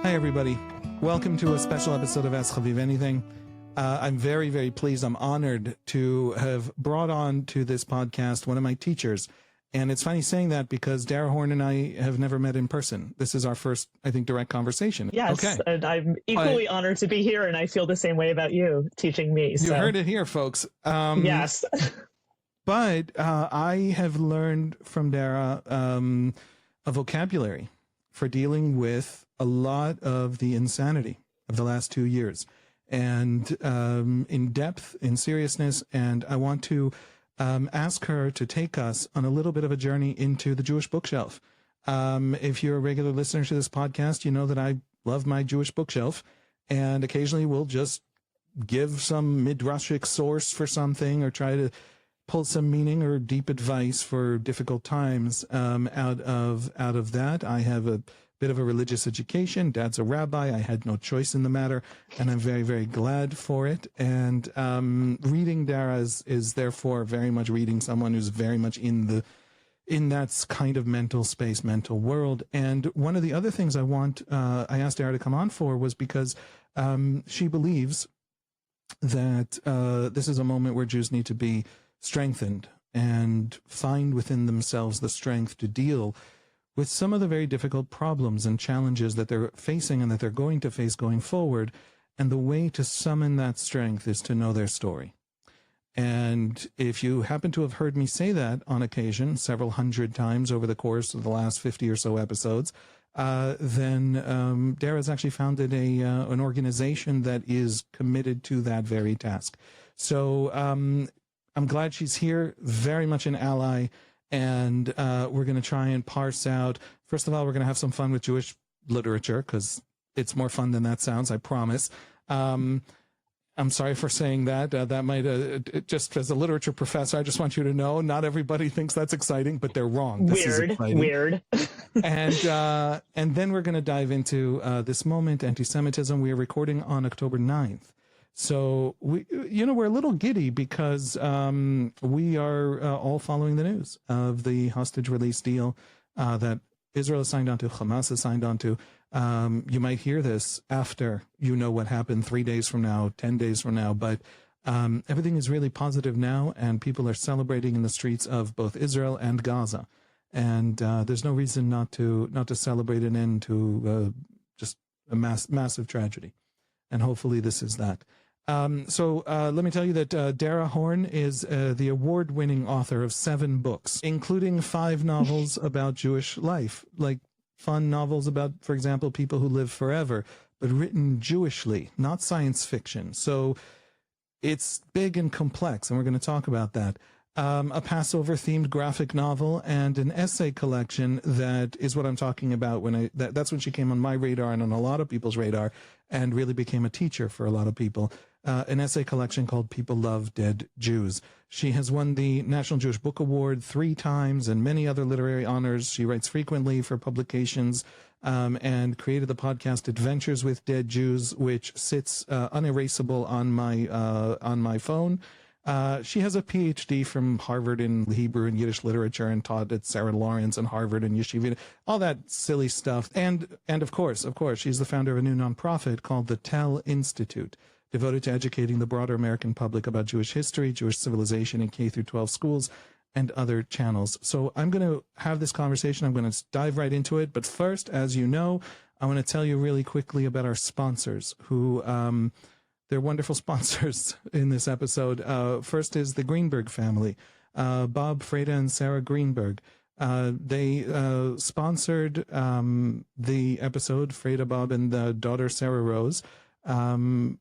Hi, everybody. Welcome to a special episode of Ask Chaviv Anything. I'm very, very pleased. I'm honored to have brought on to this podcast one of my teachers. And it's funny saying that because Dara Horn and I have never met in person. This is our first, I think, direct conversation. Yes, okay. And I'm equally honored to be here, and I feel the same way about you teaching me. You heard it here, folks. Yes. But I have learned from Dara a vocabulary for dealing with a lot of the insanity of the last 2 years, and in depth, in seriousness. And I want to ask her to take us on a little bit of a journey into the Jewish bookshelf. If you're a regular listener to this podcast, you know that I love my Jewish bookshelf, and occasionally we'll just give some midrashic source for something or try to pull some meaning or deep advice for difficult times out of that. I have a bit of a religious education. Dad's a rabbi. I had no choice in the matter, and I'm very, very glad for it. And reading Dara is therefore very much reading someone who's very much in that kind of mental space, mental world. And one of the other things I asked Dara to come on for was because she believes that this is a moment where Jews need to be strengthened and find within themselves the strength to deal with some of the very difficult problems and challenges that they're facing and that they're going to face going forward. And the way to summon that strength is to know their story. And if you happen to have heard me say that on occasion, several hundred times over the course of the last 50 or so episodes, then Dara's actually founded an organization that is committed to that very task. So I'm glad she's here, very much an ally. And we're going to try and parse out, first of all, we're going to have some fun with Jewish literature, because it's more fun than that sounds, I promise. I'm sorry for saying that. That might, just as a literature professor, I just want you to know, not everybody thinks that's exciting, but they're wrong. This is exciting. Weird. And then we're going to dive into this moment, anti-Semitism. We are recording on October 9th. So we're a little giddy because we are all following the news of the hostage release deal that Israel has signed onto, Hamas has signed onto. You might hear this after you know what happened 3 days from now, 10 days from now, but everything is really positive now, and people are celebrating in the streets of both Israel and Gaza. And there's no reason not to celebrate an end to just a massive tragedy. And hopefully this is that. So let me tell you that Dara Horn is the award-winning author of 7 books, including 5 novels about Jewish life, like fun novels about, for example, people who live forever, but written Jewishly, not science fiction. So it's big and complex, and we're going to talk about that. A Passover-themed graphic novel and an essay collection that is what I'm talking about that's when she came on my radar and on a lot of people's radar and really became a teacher for a lot of people. An essay collection called People Love Dead Jews. She has won the National Jewish Book Award 3 times and many other literary honors. She writes frequently for publications and created the podcast Adventures with Dead Jews, which sits unerasable on my phone. She has a PhD from Harvard in Hebrew and Yiddish literature and taught at Sarah Lawrence and Harvard and Yeshiva, all that silly stuff. And of course, she's the founder of a new nonprofit called the Tell Institute, devoted to educating the broader American public about Jewish history, Jewish civilization in K-12 schools, and other channels. So I'm going to have this conversation. I'm going to dive right into it. But first, as you know, I want to tell you really quickly about our sponsors who... they're wonderful sponsors in this episode. First is the Greenberg family, Bob, Freda, and Sarah Greenberg. They sponsored the episode, Freda, Bob, and the daughter Sarah Rose. And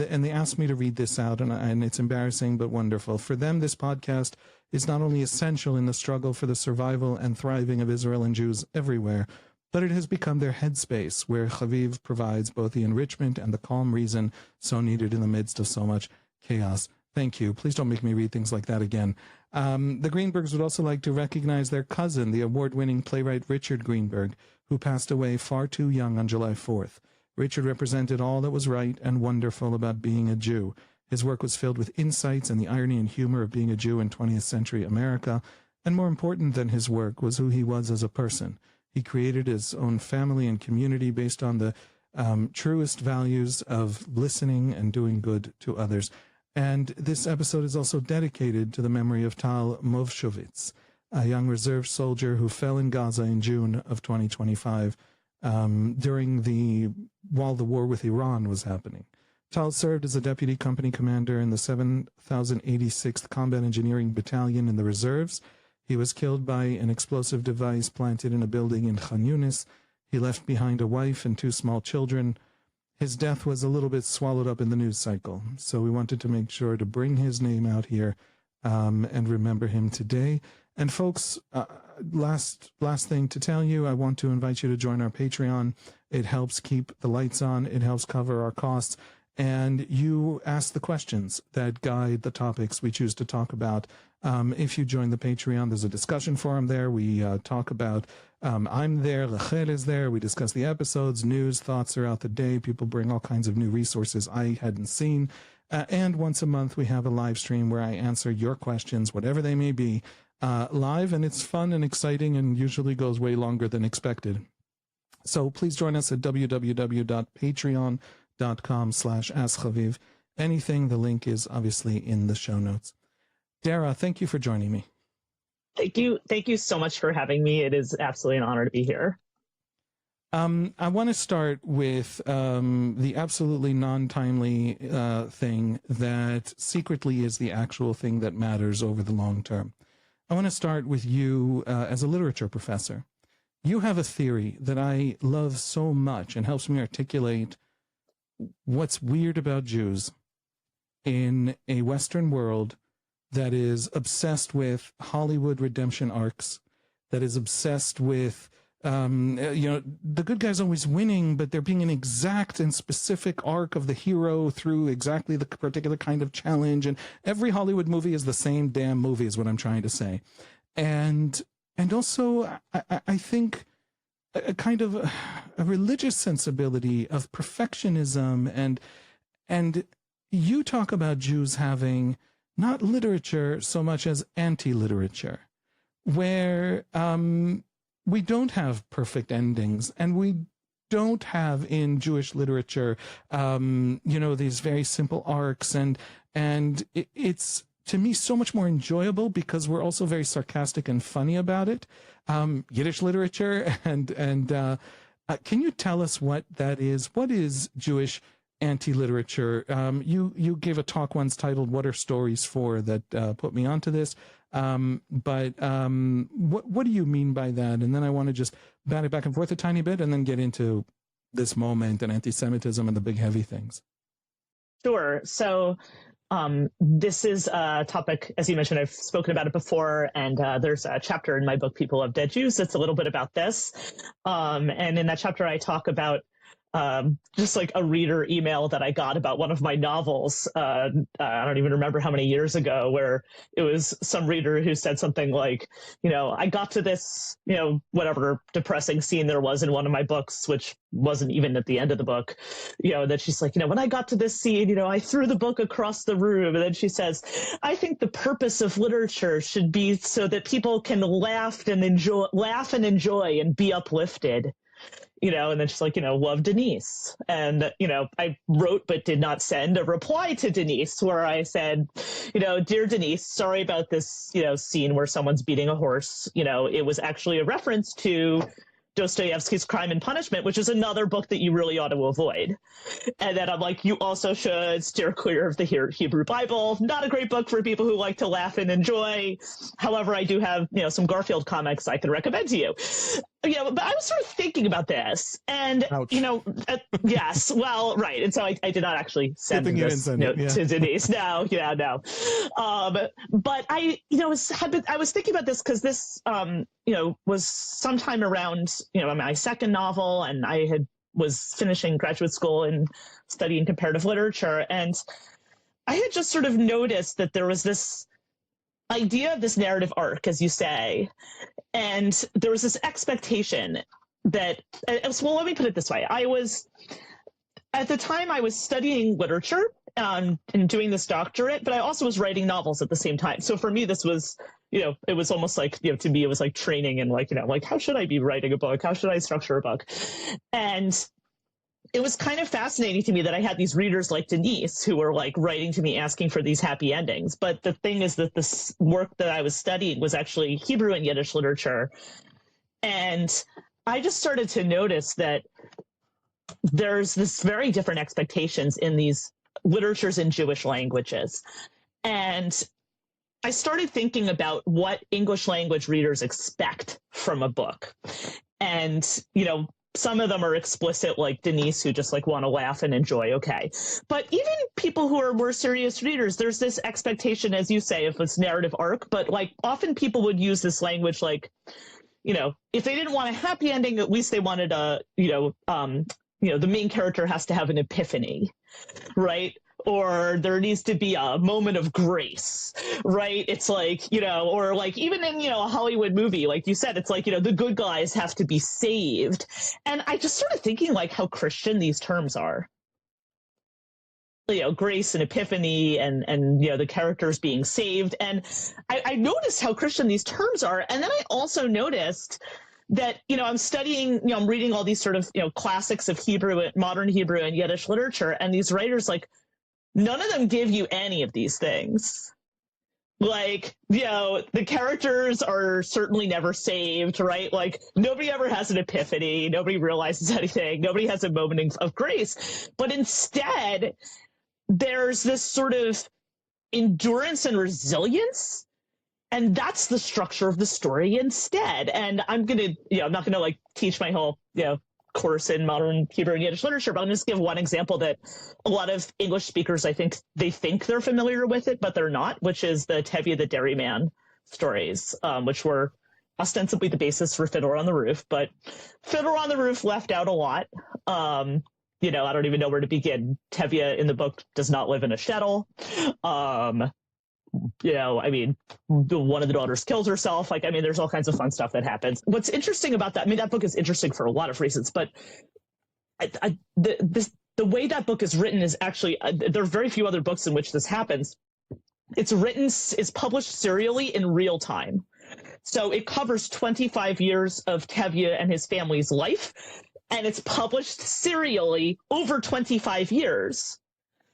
they asked me to read this out, and it's embarrassing but wonderful. For them, this podcast is not only essential in the struggle for the survival and thriving of Israel and Jews everywhere, but it has become their headspace, where Chaviv provides both the enrichment and the calm reason so needed in the midst of so much chaos. Thank you. Please don't make me read things like that again. The Greenbergs would also like to recognize their cousin, the award-winning playwright Richard Greenberg, who passed away far too young on July 4th. Richard represented all that was right and wonderful about being a Jew. His work was filled with insights and the irony and humor of being a Jew in 20th century America, and more important than his work was who he was as a person. He created his own family and community based on the truest values of listening and doing good to others. And this episode is also dedicated to the memory of Tal Movshovitz, a young reserve soldier who fell in Gaza in June of 2025 while the war with Iran was happening. Tal served as a deputy company commander in the 7,086th Combat Engineering Battalion in the reserves. He was killed by an explosive device planted in a building in Khan Yunis. He left behind a wife and 2 small children. His death was a little bit swallowed up in the news cycle, so we wanted to make sure to bring his name out here and remember him today. And folks, last thing to tell you, I want to invite you to join our Patreon. It helps keep the lights on. It helps cover our costs. And you ask the questions that guide the topics we choose to talk about. If you join the Patreon, there's a discussion forum there. We talk about, I'm there, Rachel is there. We discuss the episodes, news, thoughts throughout the day. People bring all kinds of new resources I hadn't seen. And once a month, we have a live stream where I answer your questions, whatever they may be, live. And it's fun and exciting and usually goes way longer than expected. So please join us at www.patreon.com/AskChaviv. Anything, the link is obviously in the show notes. Dara, thank you for joining me. Thank you. Thank you so much for having me. It is absolutely an honor to be here. I want to start with the absolutely non-timely thing that secretly is the actual thing that matters over the long term. I want to start with you as a literature professor. You have a theory that I love so much and helps me articulate what's weird about Jews in a Western world that is obsessed with Hollywood redemption arcs, that is obsessed with, the good guy's always winning, but there being an exact and specific arc of the hero through exactly the particular kind of challenge. And every Hollywood movie is the same damn movie is what I'm trying to say. And also, I think a kind of a religious sensibility of perfectionism. And you talk about Jews having not literature so much as anti-literature, where we don't have perfect endings, and we don't have in Jewish literature, these very simple arcs, and it's, to me, so much more enjoyable because we're also very sarcastic and funny about it. Yiddish literature, and can you tell us what that is? What is Jewish anti-literature? You gave a talk once titled "What Are Stories For?" that put me onto this. But what do you mean by that? And then I want to just bat it back and forth a tiny bit, and then get into this moment and anti-Semitism and the big heavy things. Sure. So this is a topic, as you mentioned, I've spoken about it before, and there's a chapter in my book, People of Dead Jews, that's a little bit about this. And in that chapter, I talk about just like a reader email that I got about one of my novels. I don't even remember how many years ago, where it was some reader who said something like, I got to this, whatever depressing scene there was in one of my books, which wasn't even at the end of the book, that she's like, when I got to this scene, I threw the book across the room. And then she says, I think the purpose of literature should be so that people can laugh and enjoy and be uplifted. And then she's like, love, Denise. And, I wrote but did not send a reply to Denise where I said, dear Denise, sorry about this, scene where someone's beating a horse. It was actually a reference to Dostoevsky's Crime and Punishment, which is another book that you really ought to avoid. And then I'm like, you also should steer clear of the Hebrew Bible. Not a great book for people who like to laugh and enjoy. However, I do have, some Garfield comics I can recommend to you. But I was sort of thinking about this, and yes, well, right, and so I did not actually send this note to Denise. No. But I was thinking about this because this, was sometime around, my second novel, and I was finishing graduate school and studying comparative literature, and I had just sort of noticed that there was this idea of this narrative arc, as you say, and there was this expectation that, well, let me put it this way. At the time, I was studying literature and doing this doctorate, but I also was writing novels at the same time. So for me, this was, it was almost like, to me, it was like training and like how should I be writing a book? How should I structure a book? And it was kind of fascinating to me that I had these readers like Denise who were like writing to me asking for these happy endings. But the thing is that this work that I was studying was actually Hebrew and Yiddish literature. And I just started to notice that there's this very different expectations in these literatures in Jewish languages. And I started thinking about what English language readers expect from a book. And, you know, some of them are explicit, like Denise, who just like want to laugh and enjoy. Okay. But even people who are more serious readers, there's this expectation, as you say, of this narrative arc. But like often people would use this language like, you know, if they didn't want a happy ending, at least they wanted a, the main character has to have an epiphany, right? Or there needs to be a moment of grace, right? It's like, you know, or like even in, you know, a Hollywood movie, like you said, it's like, you know, the good guys have to be saved. And I just started thinking like how Christian these terms are. You know, grace and epiphany and you know, the characters being saved. And I noticed how Christian these terms are. And then I also noticed that, you know, I'm studying, you know, I'm reading all these sort of, you know, classics of Hebrew, modern Hebrew and Yiddish literature. And these writers, like, none of them give you any of these things. Like, you know, the characters are certainly never saved, right? Like, nobody ever has an epiphany. Nobody realizes anything. Nobody has a moment of grace. But instead, there's this sort of endurance and resilience. And that's the structure of the story instead. And I'm going to, you know, I'm not going to like teach my whole, you know, course in modern Hebrew and Yiddish literature, but I'm just give one example that a lot of English speakers, I think they're familiar with it, but they're not, which is the Tevye the Dairyman stories, which were ostensibly the basis for Fiddler on the Roof, but Fiddler on the Roof left out a lot. You know, I don't even know where to begin. Tevye in the book does not live in a shtetl. You know, I mean, one of the daughters kills herself. Like, I mean, there's all kinds of fun stuff that happens. What's interesting about that, I mean, that book is interesting for a lot of reasons, but the way that book is written is actually, there are very few other books in which this happens. It's published serially in real time. So it covers 25 years of Tevye and his family's life, and it's published serially over 25 years.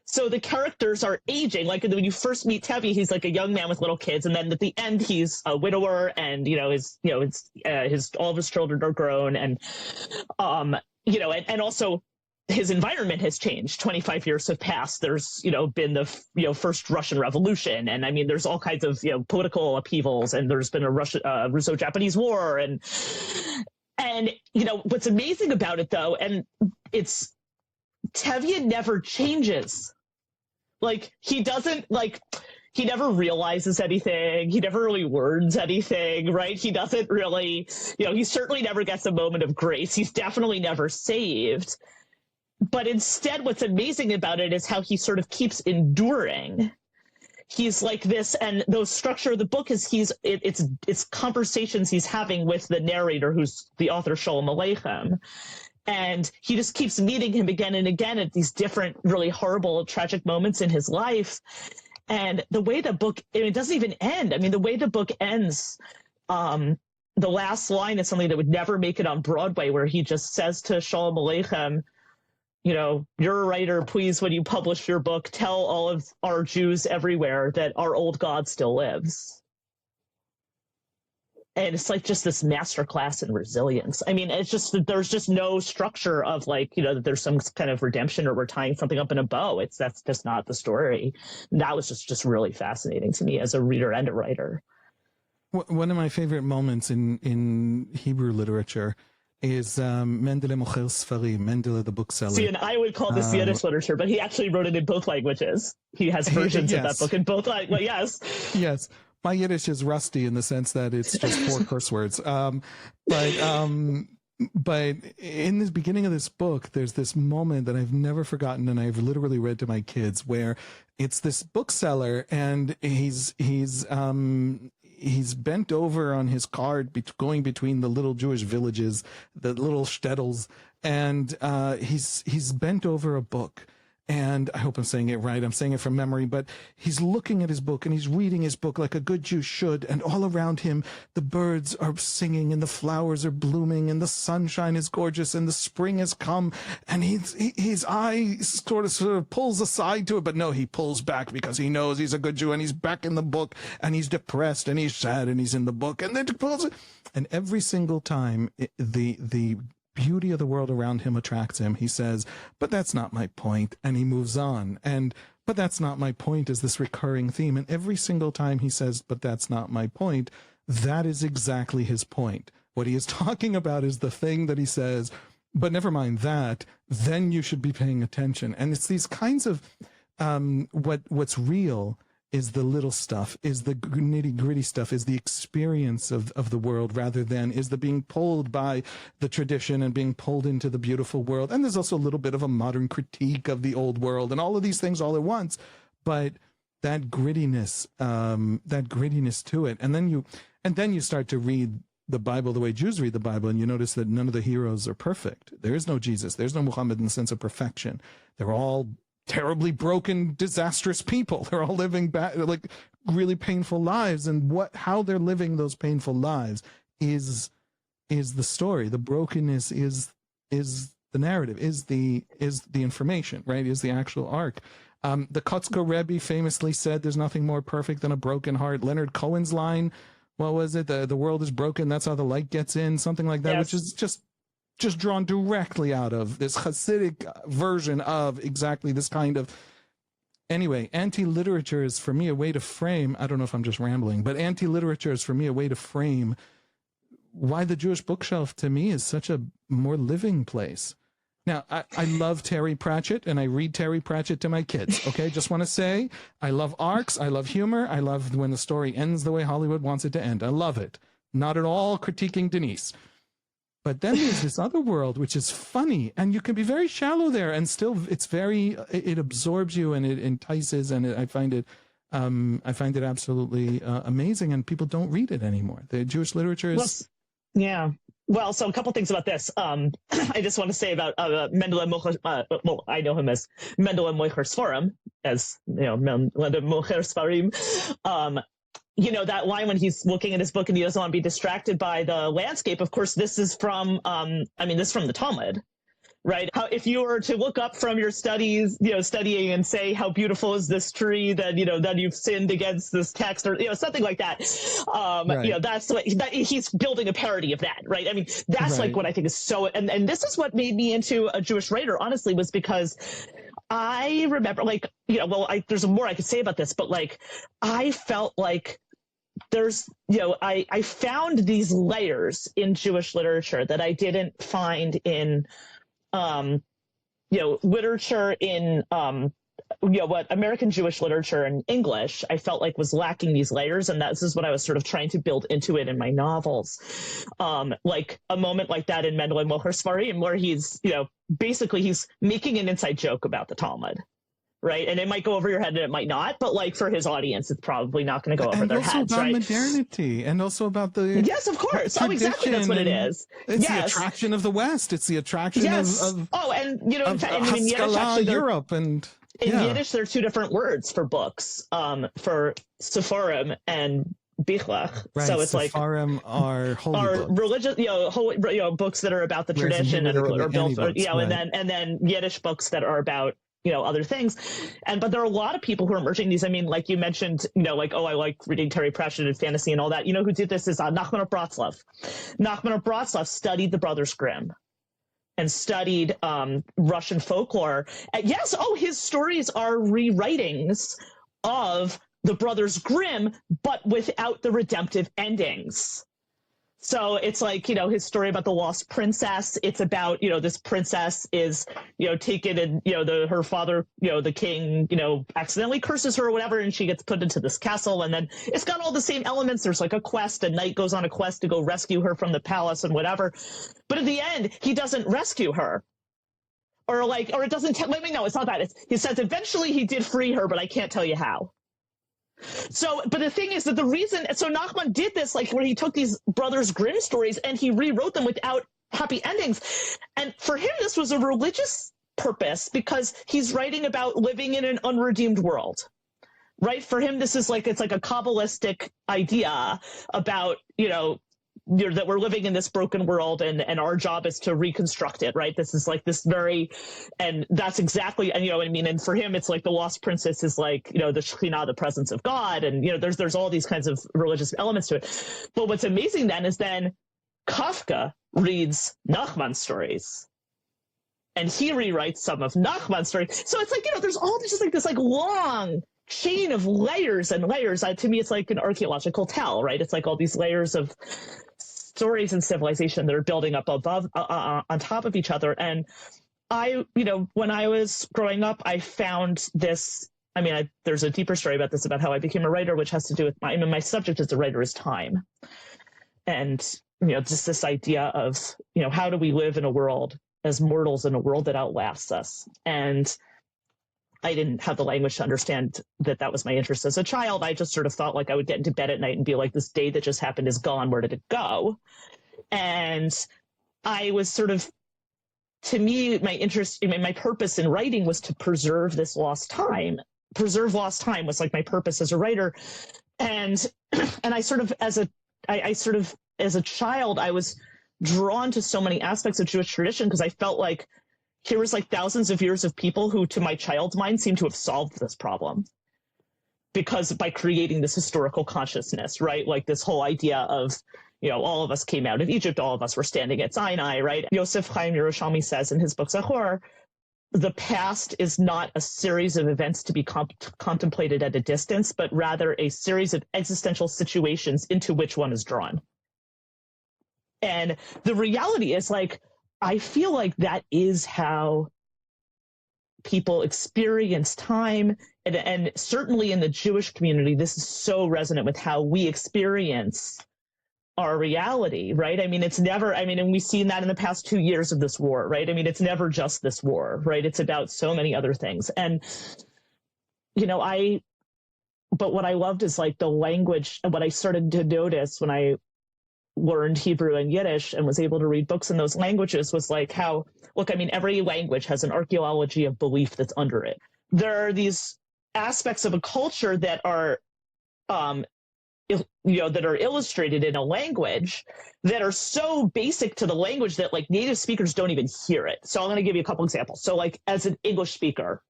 So the characters are aging. Like when you first meet Tevye, he's like a young man with little kids, and then at the end, he's a widower, and all of his children are grown, and and also his environment has changed. 25 years have passed. There's been the first Russian Revolution, and I mean there's all kinds of political upheavals, and there's been a Russo-Japanese War, and what's amazing about it though, and it's Tevye never changes. Like, he never realizes anything. He never really learns anything, right? He doesn't really, he certainly never gets a moment of grace. He's definitely never saved. But instead, what's amazing about it is how he sort of keeps enduring. He's like this, and the structure of the book is it's conversations he's having with the narrator, who's the author Sholem Aleichem. And he just keeps meeting him again and again at these different, really horrible, tragic moments in his life. And the way the book, it doesn't even end. I mean, the way the book ends, the last line is something that would never make it on Broadway, where he just says to Sholem Aleichem, you're a writer, please, when you publish your book, tell all of our Jews everywhere that our old God still lives. And it's like just this masterclass in resilience. I mean, it's just that there's just no structure of that there's some kind of redemption or we're tying something up in a bow. That's just not the story. And that was just really fascinating to me as a reader and a writer. One of my favorite moments in Hebrew literature is Mendele Mocher Sfarim, Mendele the bookseller. See, and I would call this Yiddish literature, but he actually wrote it in both languages. He has versions of that book in both languages. Yes. Yes. My Yiddish is rusty in the sense that it's just 4 curse words. But in the beginning of this book, there's this moment that I've never forgotten, and I've literally read to my kids, where it's this bookseller, and he's bent over on his cart, going between the little Jewish villages, the little shtetls, and he's bent over a book. And I hope I'm saying it right. I'm saying it from memory, but he's looking at his book and he's reading his book like a good Jew should. And all around him, the birds are singing and the flowers are blooming and the sunshine is gorgeous and the spring has come. And his eye sort of pulls aside to it, but no, he pulls back because he knows he's a good Jew and he's back in the book and he's depressed and he's sad and he's in the book. And then he pulls it. And every single time the beauty of the world around him attracts him, he says, but that's not my point, and he moves on. And but that's not my point is this recurring theme, and every single time he says, but that's not my point, that is exactly his point. What he is talking about is the thing that he says, but never mind that, then you should be paying attention. And it's these kinds of what's real is the little stuff, is the nitty-gritty stuff, is the experience of the world, rather than is the being pulled by the tradition and being pulled into the beautiful world. And there's also a little bit of a modern critique of the old world and all of these things all at once. But that grittiness to it. And then you start to read the Bible the way Jews read the Bible, and you notice that none of the heroes are perfect. There is no Jesus. There's no Muhammad in the sense of perfection. They're all terribly broken, disastrous people. They're all living like really painful lives, and how they're living those painful lives is the story. The brokenness is the narrative, is the information, right? Is the actual arc. The Kotzko Rebbe famously said, "There's nothing more perfect than a broken heart." Leonard Cohen's line, what was it? The world is broken, that's how the light gets in, something like that, yes. Which is just drawn directly out of this Hasidic version of exactly this kind of. Anyway, anti-literature is for me a way to frame, I don't know if I'm just rambling, but anti-literature is for me a way to frame why the Jewish bookshelf to me is such a more living place. Now, I love Terry Pratchett, and I read Terry Pratchett to my kids, okay? Just want to say, I love arcs, I love humor, I love when the story ends the way Hollywood wants it to end. I love it. Not at all critiquing Denise. But then there's this other world, which is funny, and you can be very shallow there, and still it absorbs you, and it entices, and I find it absolutely amazing, and people don't read it anymore. The Jewish literature is... Well, so a couple things about this. I just want to say about Mendel and Mocher, I know him as Mendel and Mocher Sforim, as, Mendel and Mocher Sfarim. That line when he's looking at his book and he doesn't want to be distracted by the landscape. Of course, this is from, this is from the Talmud, right? How, if you were to look up from your studies, studying and say, how beautiful is this tree, then, then you've sinned against this text, or, something like that. Right. That's what he's building a parody of that, right? I mean, that's right. Like what I think is so, and this is what made me into a Jewish writer, honestly, was because I remember, there's more I could say about this, but I felt like there's, I found these layers in Jewish literature that I didn't find in, literature in, what American Jewish literature in English, I felt like was lacking these layers. And this is what I was sort of trying to build into it in my novels. Like a moment like that in Mendel and Mocher Sfarim, where he's, basically he's making an inside joke about the Talmud. Right. And it might go over your head and it might not. But for his audience, it's probably not going to go over their heads. And also about modernity, and also about the. Yes, of course. Oh, exactly. That's what it is. It's the attraction of the West. It's the attraction of in Yiddish, actually, Europe. And in Yiddish, there are two different words for books, for Sephorim and Bichlach. Right, so it's Sephorim are holy books. Religious, holy, books that are about the tradition and are built, books, and then Yiddish books that are about other things. But there are a lot of people who are merging these. I mean, like you mentioned, I like reading Terry Pratchett and fantasy and all that. Who did this is Nachman of Bratslav. Nachman of Bratslav studied the Brothers Grimm and studied Russian folklore. And his stories are rewritings of the Brothers Grimm, but without the redemptive endings. So it's like, his story about the lost princess. It's about, this princess is, taken and, her father, the king, accidentally curses her or whatever. And she gets put into this castle. And then it's got all the same elements. There's like a quest. A knight goes on a quest to go rescue her from the palace and whatever. But at the end, he doesn't rescue her. Or it doesn't no, it's not that. He says eventually he did free her, but I can't tell you how. So, but the thing is that Nachman did this, where he took these Brothers Grimm stories and he rewrote them without happy endings. And for him, this was a religious purpose because he's writing about living in an unredeemed world. Right? For him, this is like, it's like a Kabbalistic idea about, that we're living in this broken world and our job is to reconstruct it, right? This is like this and that's exactly, and, and for him, it's like the lost princess is like, the Shekhinah, the presence of God. And, there's all these kinds of religious elements to it. But what's amazing then is then Kafka reads Nachman's stories. And he rewrites some of Nachman's stories. So it's like, there's all this, just like this like long chain of layers and layers. To me, it's like an archaeological tell, right? It's like all these layers of stories and civilization that are building up above, on top of each other. And I, when I was growing up, I found this, there's a deeper story about this, about how I became a writer, which has to do with my subject as a writer is time. And, just this idea of, how do we live in a world as mortals in a world that outlasts us? And I didn't have the language to understand that was my interest as a child. I just sort of thought like I would get into bed at night and be like, this day that just happened is gone. Where did it go? And I was sort of, to me, my interest, my purpose in writing was to preserve this lost time. Preserve lost time was like my purpose as a writer. And I sort of, as a child, I was drawn to so many aspects of Jewish tradition because I felt like here was like thousands of years of people who, to my child's mind, seem to have solved this problem. Because by creating this historical consciousness, right? Like this whole idea of, all of us came out of Egypt, all of us were standing at Sinai, right? Yosef Chaim Yerushalmi says in his book Zachor, the past is not a series of events to be contemplated at a distance, but rather a series of existential situations into which one is drawn. And the reality is like, I feel like that is how people experience time. And certainly in the Jewish community, this is so resonant with how we experience our reality, right? It's never, and we've seen that in the past 2 years of this war, right? It's never just this war, right? It's about so many other things. And, but what I loved is like the language, and what I started to notice when I learned Hebrew and Yiddish and was able to read books in those languages was like how, look, every language has an archaeology of belief that's under it. There are these aspects of a culture that are, that are illustrated in a language that are so basic to the language that like native speakers don't even hear it. So I'm going to give you a couple examples. So like as an English speaker,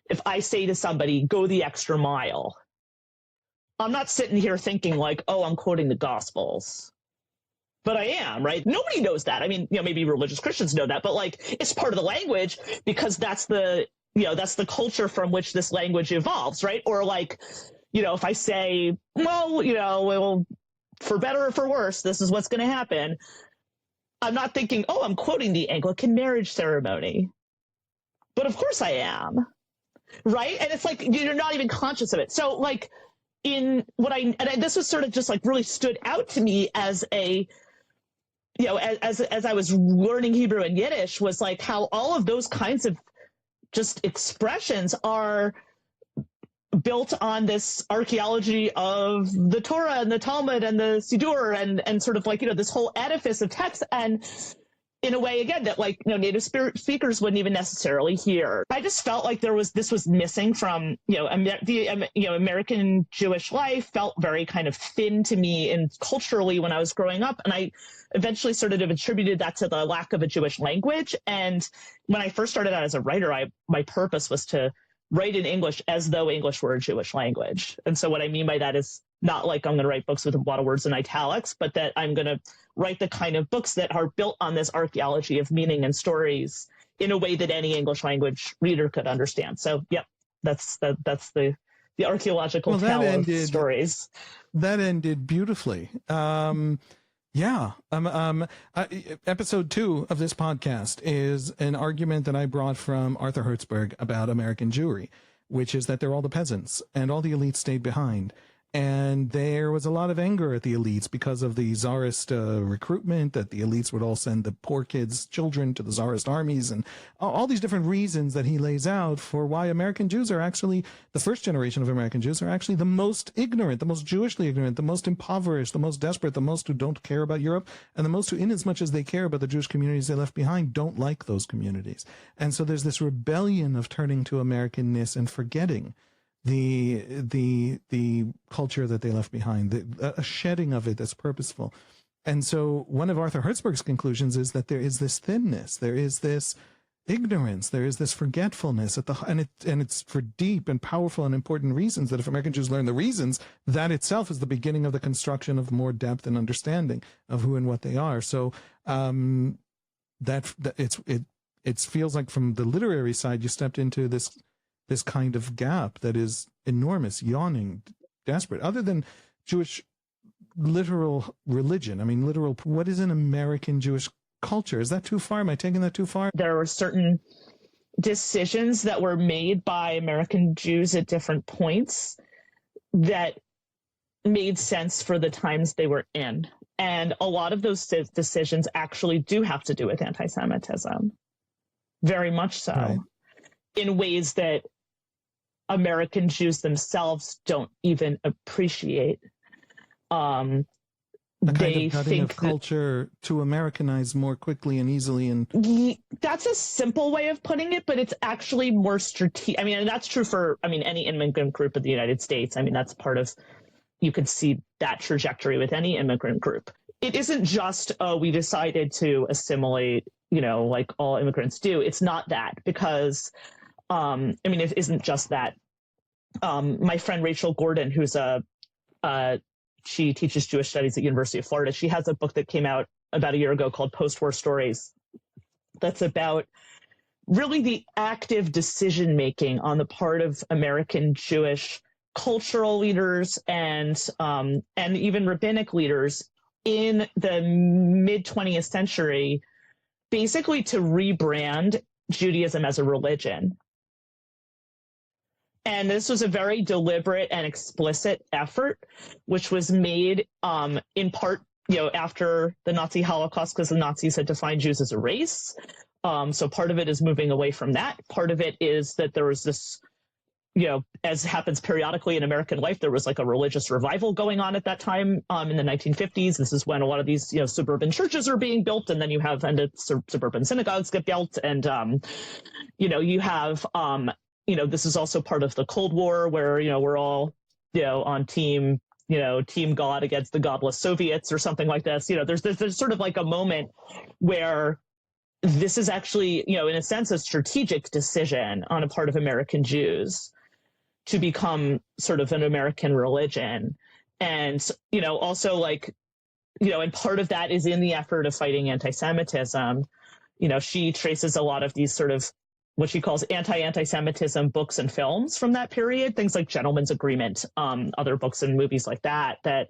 if I say to somebody, go the extra mile, I'm not sitting here thinking like, oh, I'm quoting the Gospels. But I am, right? Nobody knows that. Maybe religious Christians know that, but like it's part of the language because that's the culture from which this language evolves, right? Or like, if I say, well, for better or for worse, this is what's going to happen. I'm not thinking, oh, I'm quoting the Anglican marriage ceremony. But of course I am, right? And it's like, you're not even conscious of it. So like this was sort of just like really stood out to me as a, as I was learning Hebrew and Yiddish was like how all of those kinds of just expressions are built on this archaeology of the Torah and the Talmud and the Siddur and sort of like, this whole edifice of text. And in a way, again, that like, native speakers wouldn't even necessarily hear. I just felt like this was missing from, American Jewish life felt very kind of thin to me and culturally when I was growing up. And I eventually sort of attributed that to the lack of a Jewish language. And when I first started out as a writer, my purpose was to write in English as though English were a Jewish language. And so what I mean by that is not like I'm going to write books with a lot of words in italics, but that I'm going to write the kind of books that are built on this archaeology of meaning and stories in a way that any English language reader could understand. So, yeah, that's the archaeological tale of stories. That ended beautifully. Episode 2 of this podcast is an argument that I brought from Arthur Hertzberg about American Jewry, which is that they're all the peasants and all the elite stayed behind. And there was a lot of anger at the elites because of the Tsarist recruitment, that the elites would all send the poor kids' children to the Tsarist armies, and all these different reasons that he lays out for why American Jews are actually, the first generation of American Jews are actually the most ignorant, the most Jewishly ignorant, the most impoverished, the most desperate, the most who don't care about Europe, and the most who, in as much as they care about the Jewish communities they left behind, don't like those communities. And so there's this rebellion of turning to Americanness and forgetting the culture that they left behind, a shedding of it that's purposeful. And so one of Arthur Hertzberg's conclusions is that there is this thinness, there is this ignorance, there is this forgetfulness and it's for deep and powerful and important reasons, that if American Jews learn the reasons, that itself is the beginning of the construction of more depth and understanding of who and what they are. So it feels like from the literary side you stepped into this kind of gap that is enormous, yawning, desperate. Other than Jewish literal religion, I mean, literal, what is an American Jewish culture? Is that too far? Am I taking that too far? There were certain decisions that were made by American Jews at different points that made sense for the times they were in. And a lot of those decisions actually do have to do with anti-Semitism. Very much so. Right. In ways that American Jews themselves don't even appreciate. They think culture to Americanize more quickly and easily, and that's a simple way of putting it, but it's actually more strategic. I mean, and that's true for any immigrant group in the United States. I mean, that's part of, you could see that trajectory with any immigrant group. It isn't just, we decided to assimilate, like all immigrants do. It's not that, because it isn't just that. My friend Rachel Gordon, who's she teaches Jewish studies at University of Florida. She has a book that came out about a year ago called Post-War Stories. That's about really the active decision-making on the part of American Jewish cultural leaders and even rabbinic leaders in the mid-20th century, basically to rebrand Judaism as a religion. And this was a very deliberate and explicit effort, which was made in part, after the Nazi Holocaust, because the Nazis had defined Jews as a race. So part of it is moving away from that. Part of it is that there was this, as happens periodically in American life, there was like a religious revival going on at that time in the 1950s. This is when a lot of these, suburban churches are being built, and then you have suburban synagogues get built, and you have this is also part of the Cold War, where, we're all, on team God against the godless Soviets or something like this. There's sort of like a moment where this is actually, in a sense, a strategic decision on a part of American Jews to become sort of an American religion. And, also like, and part of that is in the effort of fighting anti-Semitism. She traces a lot of these sort of what she calls anti-Semitism books and films from that period, things like Gentleman's Agreement, other books and movies like that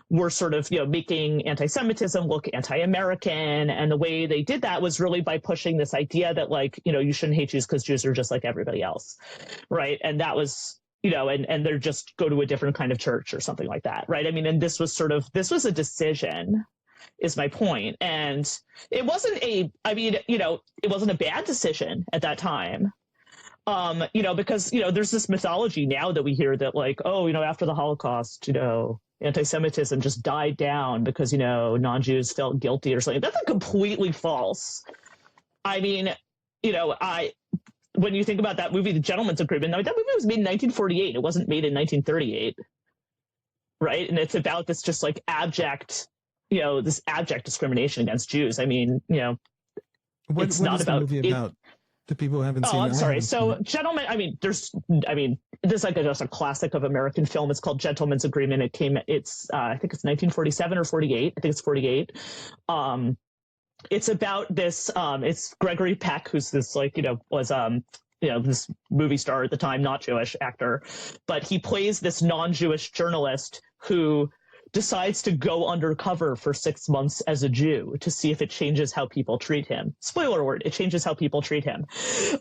were sort of, making anti-Semitism look anti-American. And the way they did that was really by pushing this idea that, like, you shouldn't hate Jews because Jews are just like everybody else, right? And that was, and they're just go to a different kind of church or something like that, right? And this was a decision, is my point. And it wasn't it wasn't a bad decision at that time. Because, there's this mythology now that we hear that, like, after the Holocaust, anti-Semitism just died down because, non-Jews felt guilty or something. That's completely false. When you think about that movie, The Gentleman's Agreement, that movie was made in 1948. It wasn't made in 1938. Right. And it's about this just like abject discrimination against Jews. It's not about the movie about the people who haven't seen it. Oh, I'm sorry. So, Gentlemen, there's like just a classic of American film. It's called Gentleman's Agreement. I think it's 1947 or 48. I think it's 48. It's about this, it's Gregory Peck, who's this, like, was, this movie star at the time, not Jewish actor, but he plays this non-Jewish journalist who decides to go undercover for 6 months as a Jew to see if it changes how people treat him. Spoiler alert, it changes how people treat him.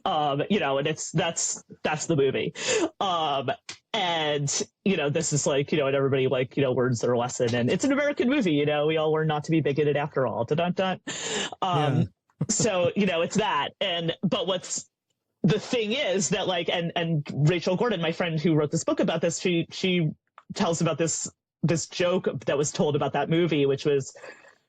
And that's the movie. And, this is like, and everybody learns their lesson, and it's an American movie, we all learn not to be bigoted after all. Dun-dun-dun. So, it's that. But what's the thing is that and Rachel Gordon, my friend who wrote this book about this, she tells about this joke that was told about that movie, which was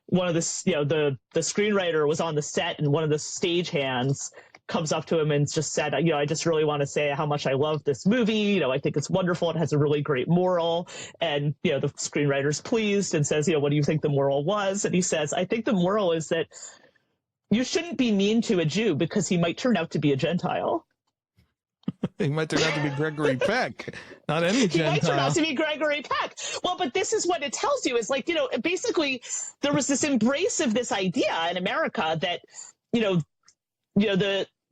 one of the screenwriter was on the set, and one of the stagehands comes up to him and just said, I just really want to say how much I love this movie. I think it's wonderful. It has a really great moral. And, the screenwriter's pleased and says, what do you think the moral was? And he says, I think the moral is that you shouldn't be mean to a Jew because he might turn out to be a Gentile. He might turn out to be Gregory Peck, not any Gentile. He might turn out to be Gregory Peck. Well, but this is what it tells you is basically there was this embrace of this idea in America that,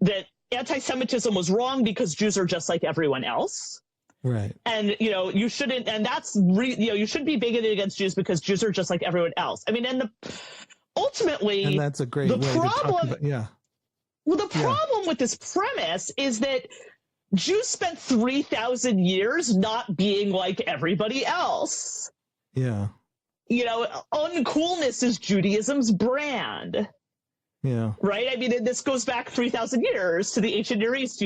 that anti-Semitism was wrong because Jews are just like everyone else. Right. And, you shouldn't, and you shouldn't be bigoted against Jews because Jews are just like everyone else. I mean, ultimately, and that's a great way to talk about, yeah. Well, the problem with this premise is that Jews spent 3,000 years not being like everybody else. Yeah. Uncoolness is Judaism's brand. Yeah. Right? I mean, this goes back 3,000 years to the ancient Near East,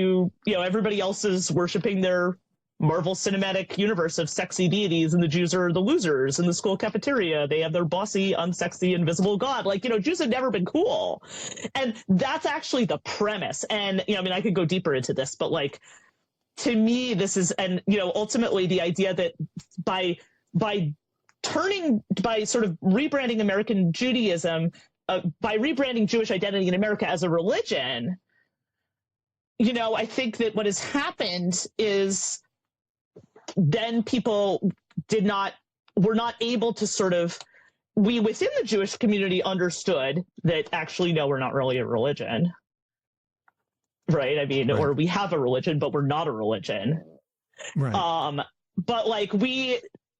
everybody else is worshiping their Marvel Cinematic Universe of sexy deities, and the Jews are the losers in the school cafeteria. They have their bossy, unsexy, invisible God. Jews have never been cool. And that's actually the premise. And, I could go deeper into this, but to me, this is, and, ultimately the idea that by sort of rebranding American Judaism, by rebranding Jewish identity in America as a religion, I think that what has happened is then people were not able to we within the Jewish community understood that actually, no, we're not really a religion. Right. I mean, right. Or we have a religion, but we're not a religion. Right. But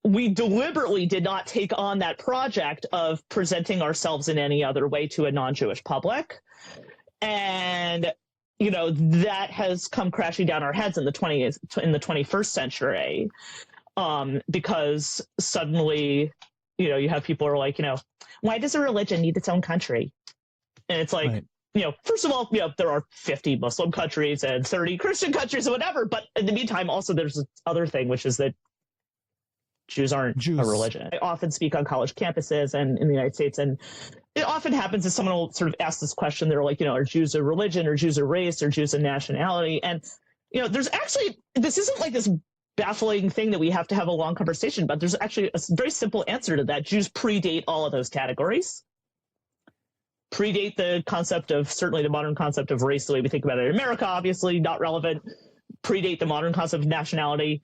we deliberately did not take on that project of presenting ourselves in any other way to a non-Jewish public. And that has come crashing down our heads in the 21st century, because suddenly, you have people who are like, why does a religion need its own country? And it's like, right. First of all, there are 50 Muslim countries and 30 Christian countries or whatever. But in the meantime, also there's this other thing, which is that Jews aren't a religion. I often speak on college campuses and in the United States, and it often happens that someone will sort of ask this question. They're like, are Jews a religion, or Jews a race, or Jews a nationality? And, there's actually, this isn't like this baffling thing that we have to have a long conversation about. There's actually a very simple answer to that. Jews predate all of those categories. Predate the concept of, certainly the modern concept of race, the way we think about it in America, obviously not relevant. Predate the modern concept of nationality.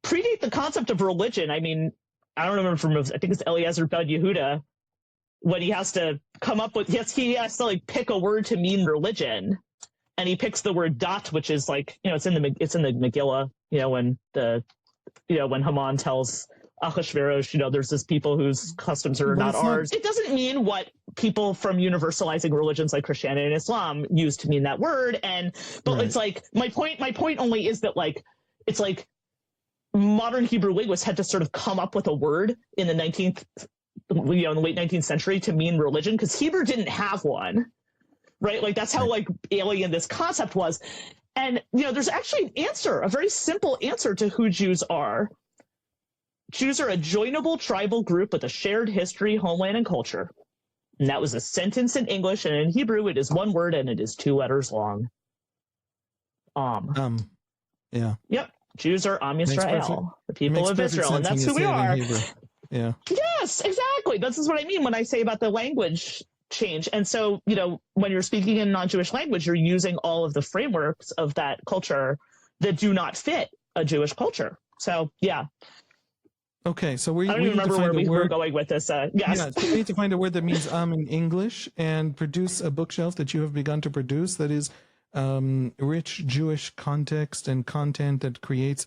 Predate the concept of religion. I mean, I don't remember I think it's Eliezer Ben Yehuda, when he has to come up with, he has to pick a word to mean religion, and he picks the word dat, which is it's in the Megillah, when Haman tells Achashverosh, there's this people whose customs are not ours. It doesn't mean what people from universalizing religions like Christianity and Islam use to mean that word. But right. It's my point only is that it's modern Hebrew linguists had to sort of come up with a word in the in the late 19th century to mean religion, because Hebrew didn't have one, right? That's how alien this concept was. And, there's actually an answer, a very simple answer to who Jews are. Jews are a joinable tribal group with a shared history, homeland, and culture. And that was a sentence in English, and in Hebrew it is one word and it is 2 letters long. Yeah. Yep. Jews are Am Yisrael, the people of Israel, and that's who we are. Yeah. Yes, exactly. This is what I mean when I say about the language change. And so, when you're speaking in non-Jewish language, you're using all of the frameworks of that culture that do not fit a Jewish culture. So, yeah. Okay, so I don't even remember where we were going with this. Yes. Yeah, we need to find a word that means in English, and produce a bookshelf that you have begun to produce that is rich Jewish context and content that creates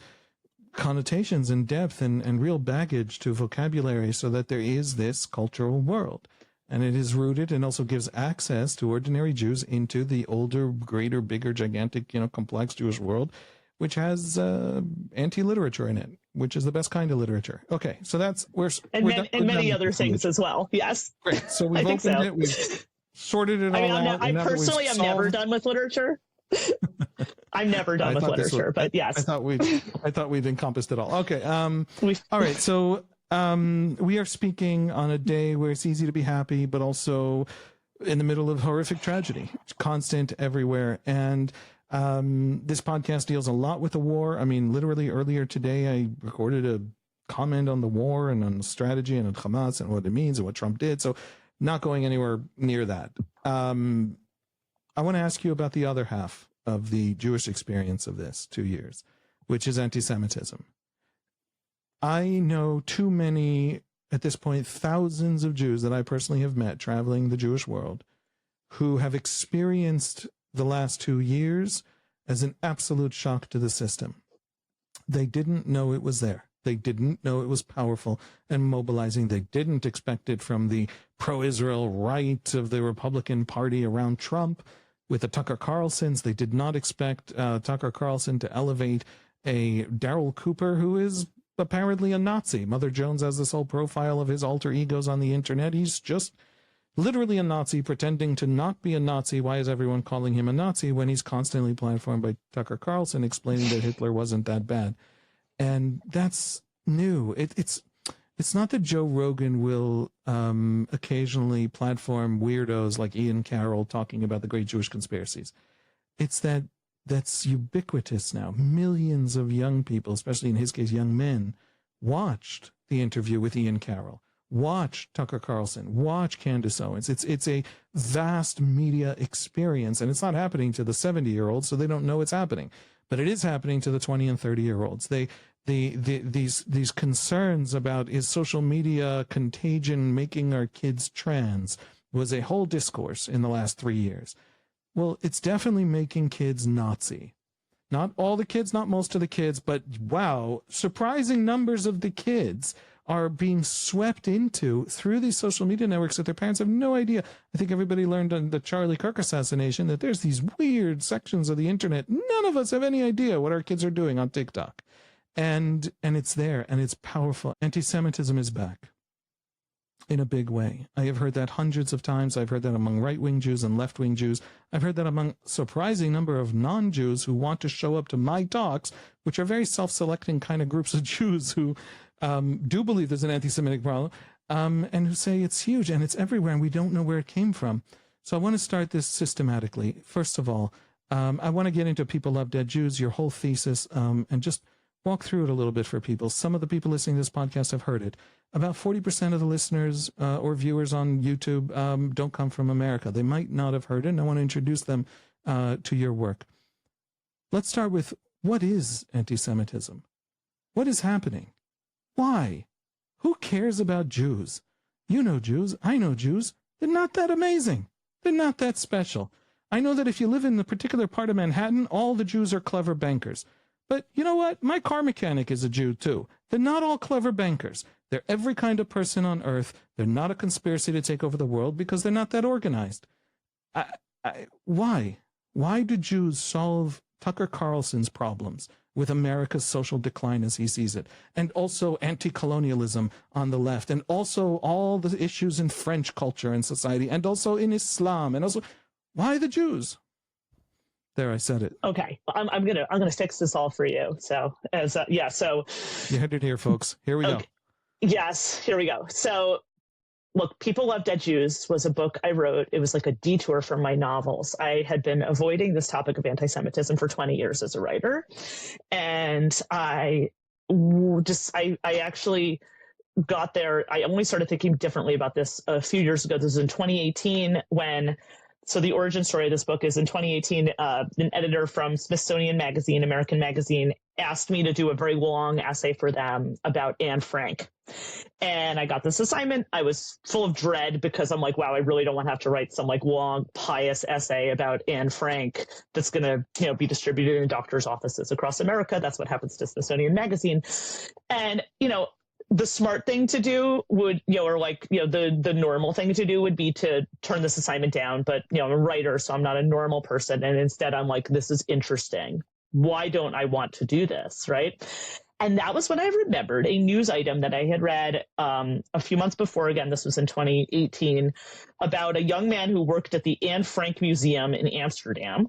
connotations and depth and real baggage to vocabulary, so that there is this cultural world. And it is rooted and also gives access to ordinary Jews into the older, greater, bigger, gigantic, complex Jewish world, which has anti-literature in it, which is the best kind of literature. Okay, so that's many other things as well. Yes. Great. So we've opened it. We've sorted it all out. I personally am never done with literature. I'm never done with literature, but yes. I thought we'd encompassed it all. Okay. All right. So we are speaking on a day where it's easy to be happy, but also in the middle of horrific tragedy. It's constant everywhere. And this podcast deals a lot with the war. I mean, literally earlier today, I recorded a comment on the war and on the strategy and on Hamas and what it means and what Trump did. So not going anywhere near that. I want to ask you about the other half of the Jewish experience of this 2 years, which is anti-Semitism. I know too many, at this point, thousands of Jews that I personally have met traveling the Jewish world who have experienced the last 2 years as an absolute shock to the system. They didn't know it was there. They didn't know it was powerful and mobilizing. They didn't expect it from the pro-Israel right of the Republican Party around Trump with the Tucker Carlsons. They did not expect Tucker Carlson to elevate a Daryl Cooper, who is apparently a Nazi. Mother Jones has this whole profile of his alter egos on the internet. He's just literally a Nazi pretending to not be a Nazi. Why is everyone calling him a Nazi when he's constantly platformed by Tucker Carlson explaining that Hitler wasn't that bad? And that's new. It's not that Joe Rogan will occasionally platform weirdos like Ian Carroll talking about the great Jewish conspiracies. It's that's ubiquitous now. Millions of young people, especially in his case, young men, watched the interview with Ian Carroll, watched Tucker Carlson, watch Candace Owens. It's a vast media experience, and it's not happening to the 70-year-olds, so they don't know it's happening. But it is happening to the 20 and 30-year-olds. These concerns about, is social media contagion making our kids trans, was a whole discourse in the last 3 years. Well, it's definitely making kids Nazi. Not all the kids, not most of the kids, but wow, surprising numbers of the kids are being swept into through these social media networks that their parents have no idea. I think everybody learned on the Charlie Kirk assassination that there's these weird sections of the internet. None of us have any idea what our kids are doing on TikTok. And it's there, and it's powerful. Anti-Semitism is back in a big way. I have heard that hundreds of times. I've heard that among right-wing Jews and left-wing Jews. I've heard that among a surprising number of non-Jews who want to show up to my talks, which are very self-selecting kind of groups of Jews who do believe there's an anti-Semitic problem, and who say it's huge and it's everywhere and we don't know where it came from. So I want to start this systematically. First of all, I want to get into People Love Dead Jews, your whole thesis, and just walk through it a little bit for people. Some of the people listening to this podcast have heard it. About 40% of the listeners or viewers on YouTube don't come from America. They might not have heard it, and I want to introduce them to your work. Let's start with, what is anti-Semitism? What is happening? Why? Who cares about Jews? You know Jews. I know Jews. They're not that amazing. They're not that special. I know that if you live in a particular part of Manhattan, all the Jews are clever bankers. But you know what? My car mechanic is a Jew, too. They're not all clever bankers. They're every kind of person on earth. They're not a conspiracy to take over the world because they're not that organized. Why? Why do Jews solve Tucker Carlson's problems with America's social decline as he sees it, and also anti-colonialism on the left, and also all the issues in French culture and society, and also in Islam, and also, why the Jews? There, I said it. Okay, I'm gonna fix this all for you. So so you heard it here, folks. Here we go. Yes, here we go. So, look, People Love Dead Jews was a book I wrote. It was like a detour from my novels. I had been avoiding this topic of anti-Semitism for 20 years as a writer, and I actually got there. I only started thinking differently about this a few years ago. This was in 2018 when So the origin story of this book is in 2018, an editor from Smithsonian Magazine, American Magazine, asked me to do a very long essay for them about Anne Frank. And I got this assignment. I was full of dread because I'm like, wow, I really don't want to have to write some like long, pious essay about Anne Frank that's going to, you know, be distributed in doctors' offices across America. That's what happens to Smithsonian Magazine. And, you know, the smart thing to do would, you know, or like, you know, the normal thing to do would be to turn this assignment down. But, you know, I'm a writer, so I'm not a normal person. And instead I'm like, this is interesting. Why don't I want to do this? Right. And that was when I remembered a news item that I had read a few months before. Again, this was in 2018, about a young man who worked at the Anne Frank Museum in Amsterdam.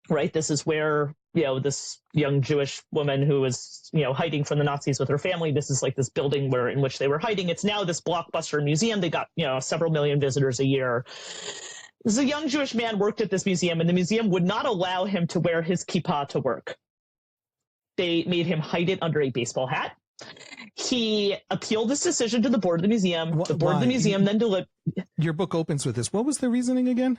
Right. This is where, you know, this young Jewish woman who was, you know, hiding from the Nazis with her family. This is like this building in which they were hiding. It's now this blockbuster museum. They got, you know, several million visitors a year. This is a young Jewish man worked at this museum, and the museum would not allow him to wear his kippah to work. They made him hide it under a baseball hat. He appealed this decision to the board of the museum. The board of the museum then delivered. Your book opens with this. What was the reasoning again?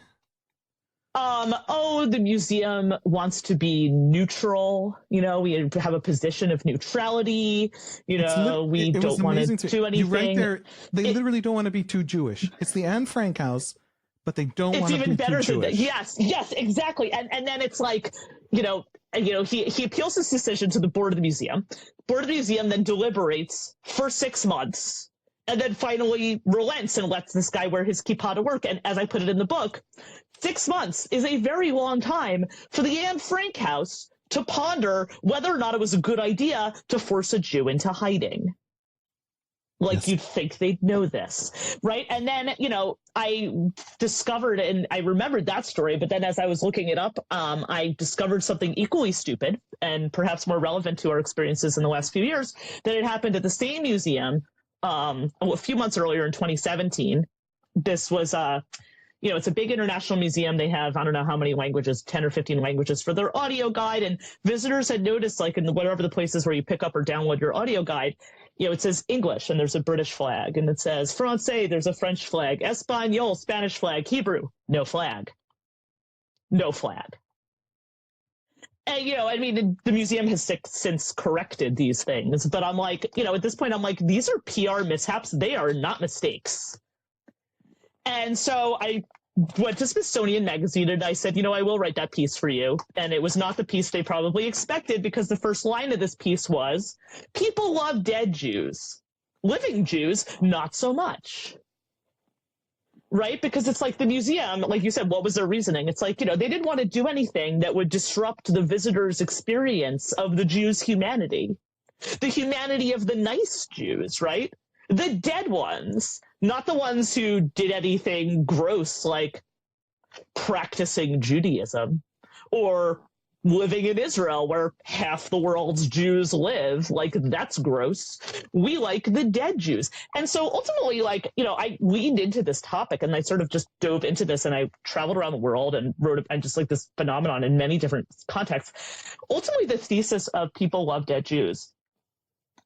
The museum wants to be neutral. You know, we have a position of neutrality. You know, we don't want to do anything. You right there, they literally don't want to be too Jewish. It's the Anne Frank house, but they don't want to be too Jewish. It's even better than that. Yes, exactly. And then it's like, he appeals this decision to the board of the museum. Board of the museum then deliberates for 6 months and then finally relents and lets this guy wear his kippah to work. And as I put it in the book, 6 months is a very long time for the Anne Frank house to ponder whether or not it was a good idea to force a Jew into hiding. Like, yes. You'd think they'd know this, right? And then, I discovered, and I remembered that story, but then as I was looking it up, I discovered something equally stupid and perhaps more relevant to our experiences in the last few years, that had happened at the same museum a few months earlier in 2017. This was it's a big international museum. They have, I don't know how many languages, 10 or 15 languages for their audio guide. And visitors had noticed, like in whatever the places where you pick up or download your audio guide, it says English and there's a British flag. And it says Francais, there's a French flag. Espanol, Spanish flag. Hebrew, no flag. No flag. And, the museum has since corrected these things. But I'm like, at this point, I'm like, these are PR mishaps. They are not mistakes. And so I went to Smithsonian Magazine and I said, I will write that piece for you. And it was not the piece they probably expected, because the first line of this piece was, people love dead Jews. Living Jews, not so much. Right? Because it's like the museum, like you said, what was their reasoning? It's like, they didn't want to do anything that would disrupt the visitor's experience of the Jews' humanity. The humanity of the nice Jews, right? The dead ones. Not the ones who did anything gross like practicing Judaism or living in Israel where half the world's Jews live. Like, that's gross. We like the dead Jews. And so ultimately, I leaned into this topic and I sort of just dove into this, and I traveled around the world and wrote and just like this phenomenon in many different contexts. Ultimately, the thesis of People Love Dead Jews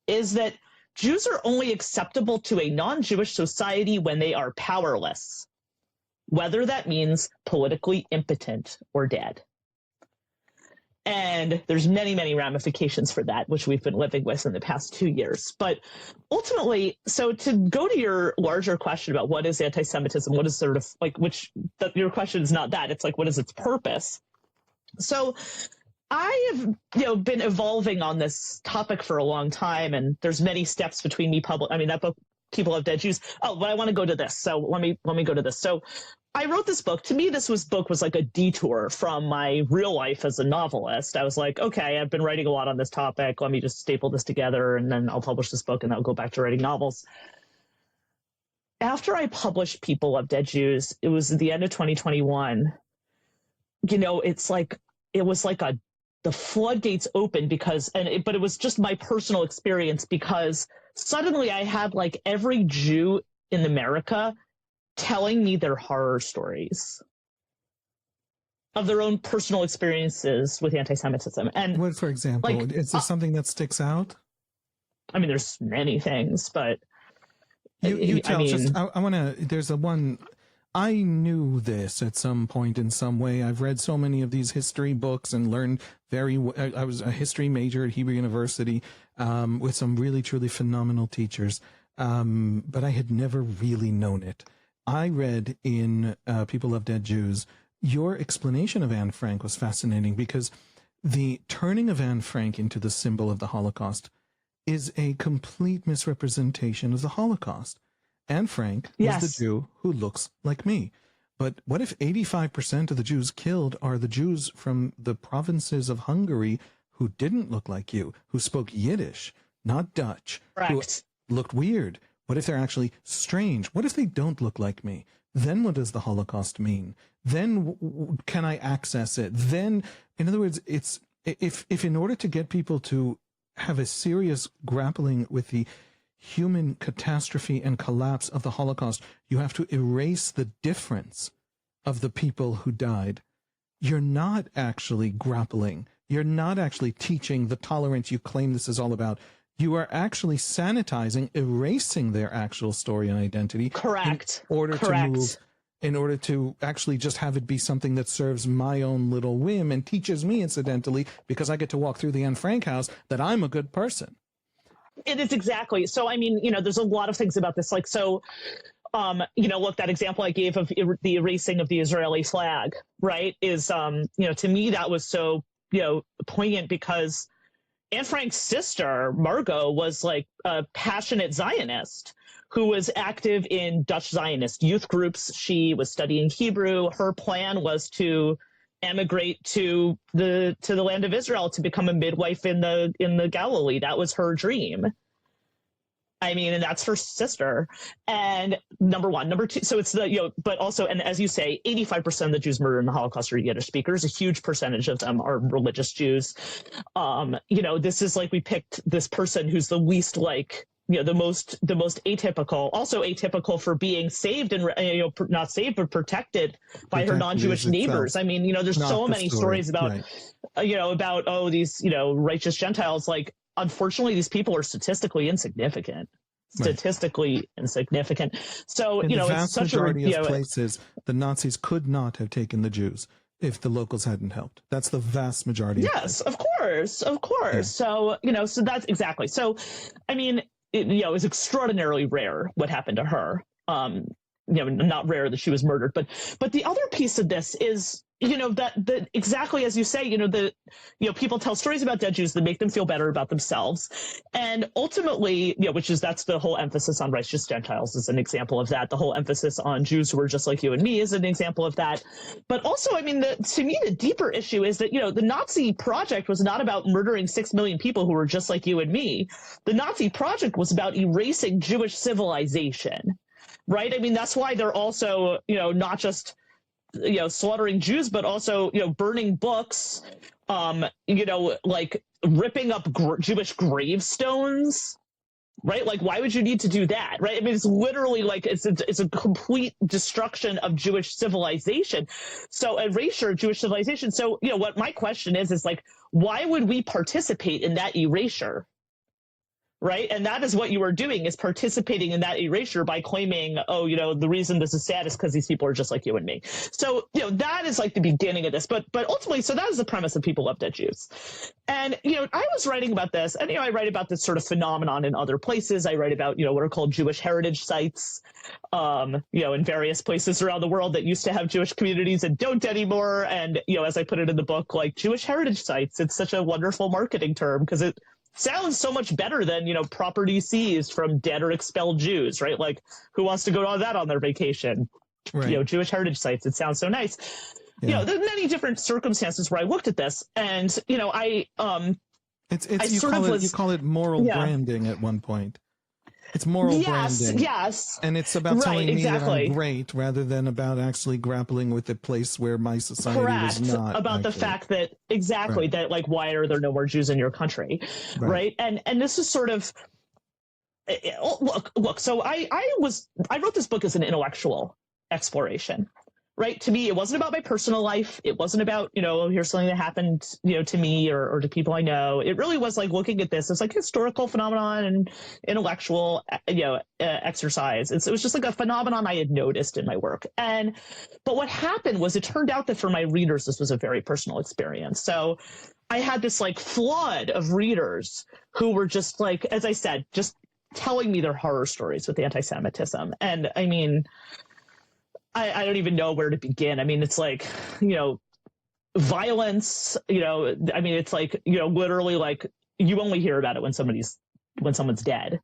is that Jews are only acceptable to a non-Jewish society when they are powerless, whether that means politically impotent or dead. And there's many, many ramifications for that, which we've been living with in the past 2 years. But ultimately, so to go to your larger question about what is anti-Semitism, what is sort of like, your question is not that, it's like, what is its purpose? So I have, been evolving on this topic for a long time, and there's many steps between me that book, People Love Dead Jews. Oh, but I want to go to this. So let me go to this. So I wrote this book. To me, book was like a detour from my real life as a novelist. I was like, okay, I've been writing a lot on this topic. Let me just staple this together, and then I'll publish this book, and I'll go back to writing novels. After I published People Love Dead Jews, it was at the end of 2021. It's like, it was like the floodgates opened but it was just my personal experience, because suddenly I had like every Jew in America telling me their horror stories of their own personal experiences with anti-Semitism. And what, for example, is there something that sticks out? I mean, there's many things, but you tell. I want to. There's one I knew this at some point in some way. I've read so many of these history books and learned I was a history major at Hebrew University with some really, truly phenomenal teachers. But I had never really known it. I read in People Love Dead Jews, your explanation of Anne Frank was fascinating because the turning of Anne Frank into the symbol of the Holocaust is a complete misrepresentation of the Holocaust. Anne Frank was the Jew who looks like me. But what if 85% of the Jews killed are the Jews from the provinces of Hungary who didn't look like you, who spoke Yiddish, not Dutch, Correct. who looked weird? What if they're actually strange? What if they don't look like me? Then what does the Holocaust mean? Then can I access it? Then, in other words, it's if in order to get people to have a serious grappling with the human catastrophe and collapse of the Holocaust, you have to erase the difference of the people who died. You're not actually grappling. You're not actually teaching the tolerance you claim this is all about. You are actually sanitizing, erasing their actual story and identity. Correct. In order to actually just have it be something that serves my own little whim and teaches me, incidentally, because I get to walk through the Anne Frank house, that I'm a good person. It is exactly. So, I mean, there's a lot of things about this. Like, so, look, that example I gave of the erasing of the Israeli flag, right, is, to me, that was so, poignant because Anne Frank's sister, Margot, was like a passionate Zionist who was active in Dutch Zionist youth groups. She was studying Hebrew. Her plan was to emigrate to the land of Israel to become a midwife in the Galilee. That was her dream. I mean, and that's her sister. And number one. Number two, so it's but also, and as you say, 85% of the Jews murdered in the Holocaust are Yiddish speakers. A huge percentage of them are religious Jews. This is like we picked this person who's the least like, the most atypical, also atypical for being saved and, not saved, but protected by her non-Jewish neighbors. I mean, there's so many stories about, about, these, righteous Gentiles. Like, unfortunately, these people are statistically insignificant. Insignificant. So, in the it's vast such majority of places, the Nazis could not have taken the Jews if the locals hadn't helped. That's the vast majority. Yes, of course. Yeah. So, so that's exactly. So, I mean, it was extraordinarily rare what happened to her. Not rare that she was murdered, but the other piece of this is, that exactly as you say, people tell stories about dead Jews that make them feel better about themselves. And ultimately, that's the whole emphasis on righteous Gentiles is an example of that. The whole emphasis on Jews who are just like you and me is an example of that. But also, I mean, to me, the deeper issue is that, the Nazi project was not about murdering 6 million people who were just like you and me. The Nazi project was about erasing Jewish civilization. Right. I mean, that's why they're also, not just, slaughtering Jews, but also, burning books, like ripping up Jewish gravestones. Right. Like, why would you need to do that? Right. I mean, it's literally like it's a complete destruction of Jewish civilization. So erasure of Jewish civilization. So, what my question is like, why would we participate in that erasure? Right. And that is what you are doing, is participating in that erasure by claiming, the reason this is sad is because these people are just like you and me. So, that is like the beginning of this. But ultimately, so that is the premise of People Love Dead Jews. And, I was writing about this and, I write about this sort of phenomenon in other places. I write about, what are called Jewish heritage sites, in various places around the world that used to have Jewish communities and don't anymore. And, as I put it in the book, like Jewish heritage sites, it's such a wonderful marketing term because it sounds so much better than, property seized from dead or expelled Jews, right? Like, who wants to go to that on their vacation? Right. Jewish heritage sites. It sounds so nice. Yeah. There's many different circumstances where I looked at this, and you call it moral branding at one point. It's moral branding. Yes. And it's about telling me that I'm great rather than about actually grappling with the place where my society was not. About the fact that, that, like, why are there no more Jews in your country? Right. And this is sort of, look, so I wrote this book as an intellectual exploration. right? To me, it wasn't about my personal life. It wasn't about, here's something that happened, to me or to people I know. It really was like looking at this as like historical phenomenon and intellectual, exercise. It was just like a phenomenon I had noticed in my work. But what happened was it turned out that for my readers, this was a very personal experience. So I had this like flood of readers who were just like, as I said, just telling me their horror stories with anti-Semitism. And I mean, I don't even know where to begin. I mean, it's like, violence, I mean, it's like, literally like you only hear about it when someone's dead,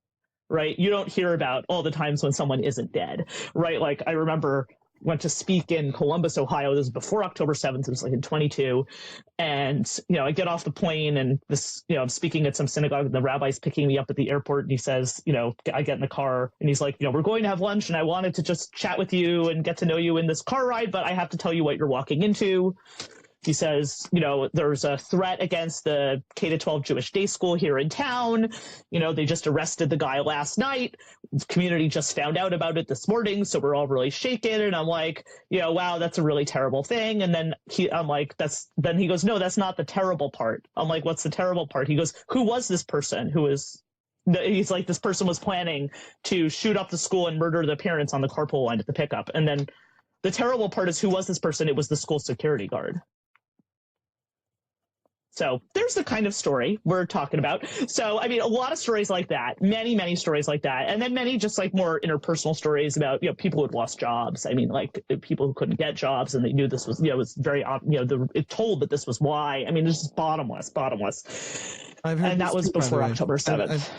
right? You don't hear about all the times when someone isn't dead, right? Like I remember went to speak in Columbus, Ohio. This was before October 7th. It was like in 22. And, I get off the plane and this, I'm speaking at some synagogue and the rabbi's picking me up at the airport and he says, I get in the car and he's like, we're going to have lunch and I wanted to just chat with you and get to know you in this car ride, but I have to tell you what you're walking into. He says, there's a threat against the K-12 Jewish day school here in town. They just arrested the guy last night. The community just found out about it this morning, so we're all really shaken. And I'm like, wow, that's a really terrible thing. And then I'm like, then he goes, no, that's not the terrible part. I'm like, what's the terrible part? He goes, who was this person he's like, this person was planning to shoot up the school and murder the parents on the carpool line at the pickup. And then the terrible part is who was this person? It was the school security guard. So there's the kind of story we're talking about. So, I mean, a lot of stories like that, many, many stories like that. And then many just like more interpersonal stories about, people who had lost jobs. I mean, like people who couldn't get jobs and they knew this was, it was very, it told that this was why. I mean, it's just bottomless. And that was before October 7th.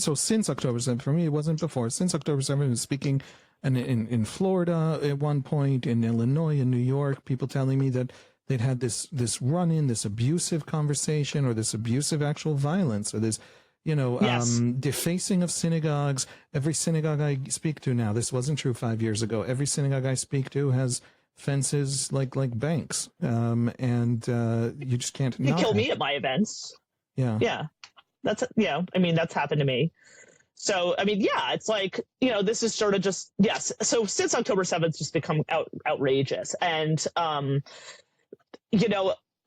So since October 7th, for me, it wasn't before. Since October 7th, I was speaking in Florida at one point, in Illinois, in New York, people telling me that they'd had this run-in, this abusive conversation, or this abusive actual violence, or this, Yes. Defacing of synagogues. Every synagogue I speak to now, this wasn't true 5 years ago, every synagogue I speak to has fences like banks, and you just can't. They kill me at my events. Yeah. Yeah. That's happened to me. So, I mean, yeah, it's like, this is sort of just, yes. So since October 7th, it's just become outrageous. And,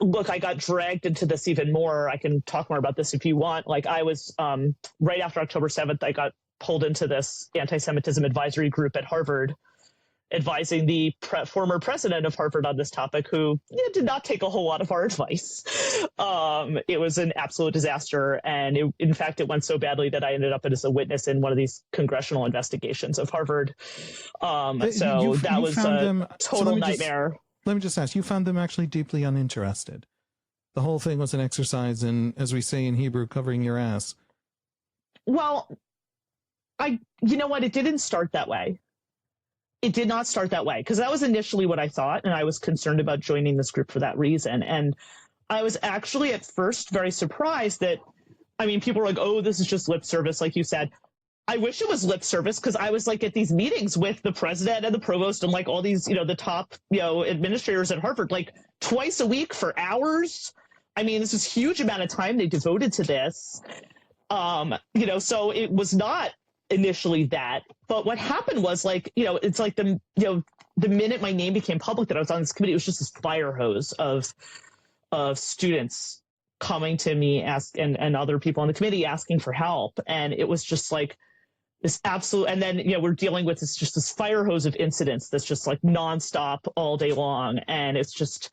look, I got dragged into this even more. I can talk more about this if you want. Like I was, right after October 7th, I got pulled into this anti-Semitism advisory group at Harvard, advising the former president of Harvard on this topic, who did not take a whole lot of our advice. It was an absolute disaster. And in fact, it went so badly that I ended up as a witness in one of these congressional investigations of Harvard. So that was a total nightmare. Let me just ask, you found them actually deeply uninterested. The whole thing was an exercise in, as we say in Hebrew, covering your ass. Well, you know what? It didn't start that way. It did not start that way, because that was initially what I thought, and I was concerned about joining this group for that reason. And I was actually at first very surprised that, people were like, oh, this is just lip service, like you said. I wish it was lip service, because I was like at these meetings with the president and the provost and like all these, the top, administrators at Harvard, like twice a week for hours. This is a huge amount of time they devoted to this. So it was not initially that. But what happened was like, it's like the minute my name became public that I was on this committee, it was just this fire hose of students coming to me and other people on the committee asking for help. And it was just like, this absolute, and then, we're dealing with this fire hose of incidents that's just like nonstop all day long. And it's just,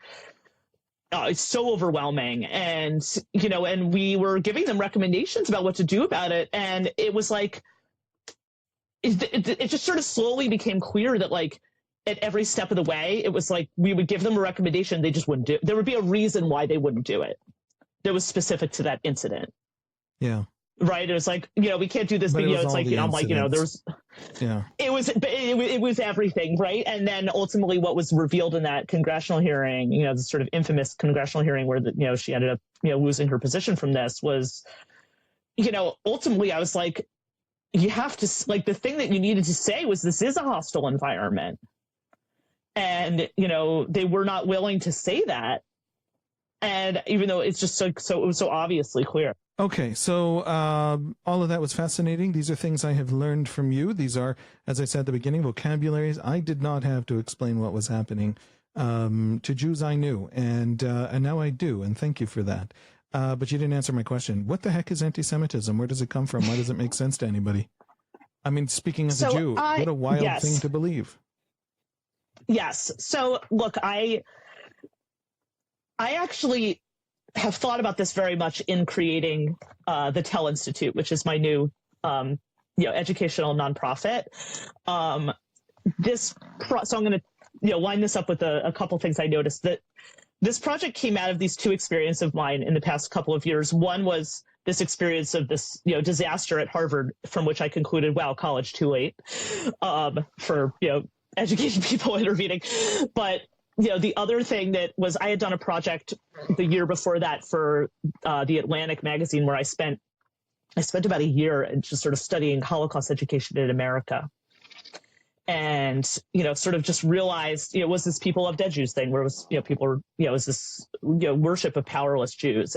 it's so overwhelming. And, and we were giving them recommendations about what to do about it. And it was like, it just sort of slowly became clear that like at every step of the way, it was like, we would give them a recommendation. They just wouldn't do it. There would be a reason why they wouldn't do it that was specific to that incident. Yeah. Right. It was like, we can't do this, but it's like, I'm like, there's, it was everything. Right. And then ultimately what was revealed in that congressional hearing, the sort of infamous congressional hearing where she ended up, losing her position from this was, ultimately I was like, you have to, like, the thing that you needed to say was, this is a hostile environment. And, they were not willing to say that. And even though it's just so it was so obviously clear. Okay, so all of that was fascinating. These are things I have learned from you. These are, as I said at the beginning, vocabularies. I did not have to explain what was happening to Jews I knew, and now I do, and thank you for that. But you didn't answer my question. What the heck is anti-Semitism? Where does it come from? Why does it make sense to anybody? I mean, speaking as a Jew, what a wild thing to believe. Yes. So, look, I actually have thought about this very much in creating the Tell Institute, which is my new, educational nonprofit. So I'm going to, line this up with a couple things I noticed. That this project came out of these two experiences of mine in the past couple of years. One was this experience of this, disaster at Harvard, from which I concluded, wow, college too late for, education people intervening. But the other thing that was, I had done a project the year before that for the Atlantic magazine, where I spent about a year just sort of studying Holocaust education in America. And, sort of just realized, it was this people of dead Jews thing, where it was, people were, it was this, worship of powerless Jews.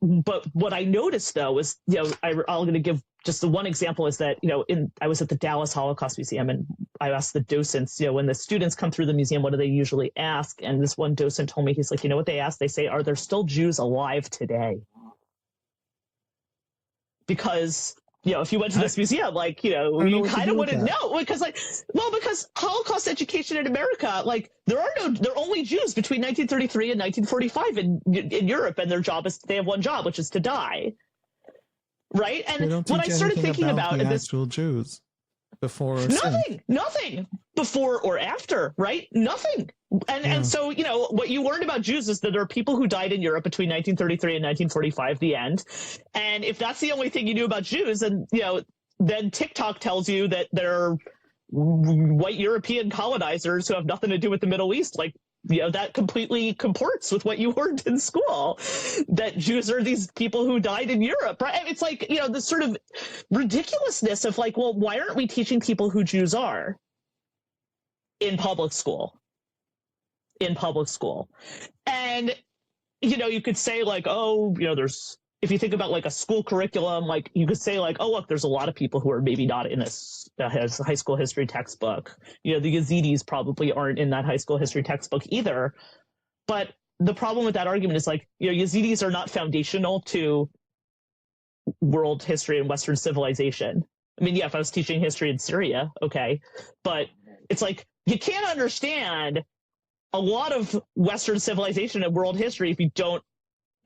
But what I noticed, though, was, I'm going to give just the one example is that, I was at the Dallas Holocaust Museum, and I asked the docents, when the students come through the museum, what do they usually ask? And this one docent told me, he's like, what they ask? They say, are there still Jews alive today? Because, if you went to this museum, you kind of wouldn't know, because because Holocaust education in America, there are only Jews between 1933 and 1945 in Europe, and their job is, they have one job, which is to die. Right. And when I started thinking about the actual Jews before or nothing before or after. Right. Nothing. And so, what you learned about Jews is that there are people who died in Europe between 1933 and 1945, the end. And if that's the only thing you knew about Jews, and, then TikTok tells you that they're white European colonizers who have nothing to do with the Middle East. That completely comports with what you learned in school, that Jews are these people who died in Europe, right? It's the sort of ridiculousness of well, why aren't we teaching people who Jews are in public school? And, you could say there's, if you think about a school curriculum, you could say oh, look, there's a lot of people who are maybe not in this high school history textbook. The Yazidis probably aren't in that high school history textbook either. But the problem with that argument is Yazidis are not foundational to world history and Western civilization. I mean, if I was teaching history in Syria, okay. But it's you can't understand a lot of Western civilization and world history if you don't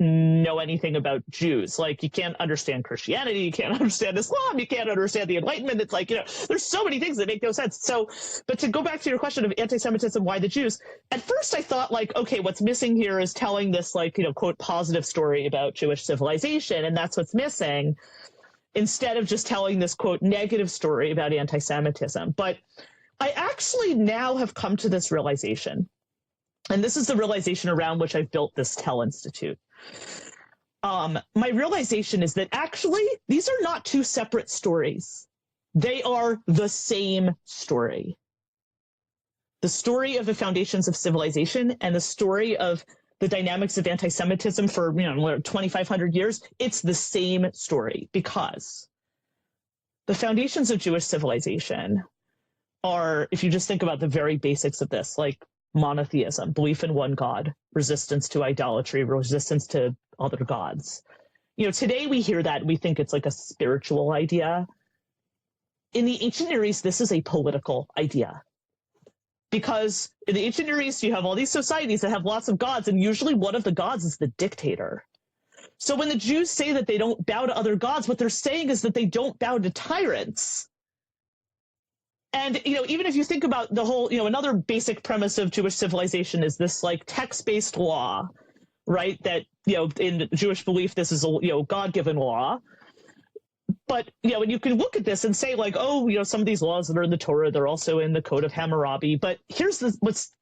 know anything about Jews. You can't understand Christianity, you can't understand Islam, you can't understand the Enlightenment. It's there's so many things that make no sense. So, but to go back to your question of anti-Semitism, why the Jews? At first I thought okay, what's missing here is telling this quote, positive story about Jewish civilization, and that's what's missing, instead of just telling this quote, negative story about anti-Semitism. But I actually now have come to this realization, and this is the realization around which I've built this Tell Institute. My realization is that actually these are not two separate stories. They are the same story. The story of the foundations of civilization and the story of the dynamics of anti-Semitism for 2,500 years, it's the same story, because the foundations of Jewish civilization are, if you just think about the very basics of this, monotheism, belief in one God, resistance to idolatry, resistance to other gods. Today we hear that and we think it's a spiritual idea. In the ancient Near East, this is a political idea. Because in the ancient Near East, you have all these societies that have lots of gods, and usually one of the gods is the dictator. So when the Jews say that they don't bow to other gods, what they're saying is that they don't bow to tyrants. And, even if you think about the whole, another basic premise of Jewish civilization is this text-based law, right? That, in Jewish belief, this is a, God-given law. But, and you can look at this and say some of these laws that are in the Torah, they're also in the Code of Hammurabi. But here's what's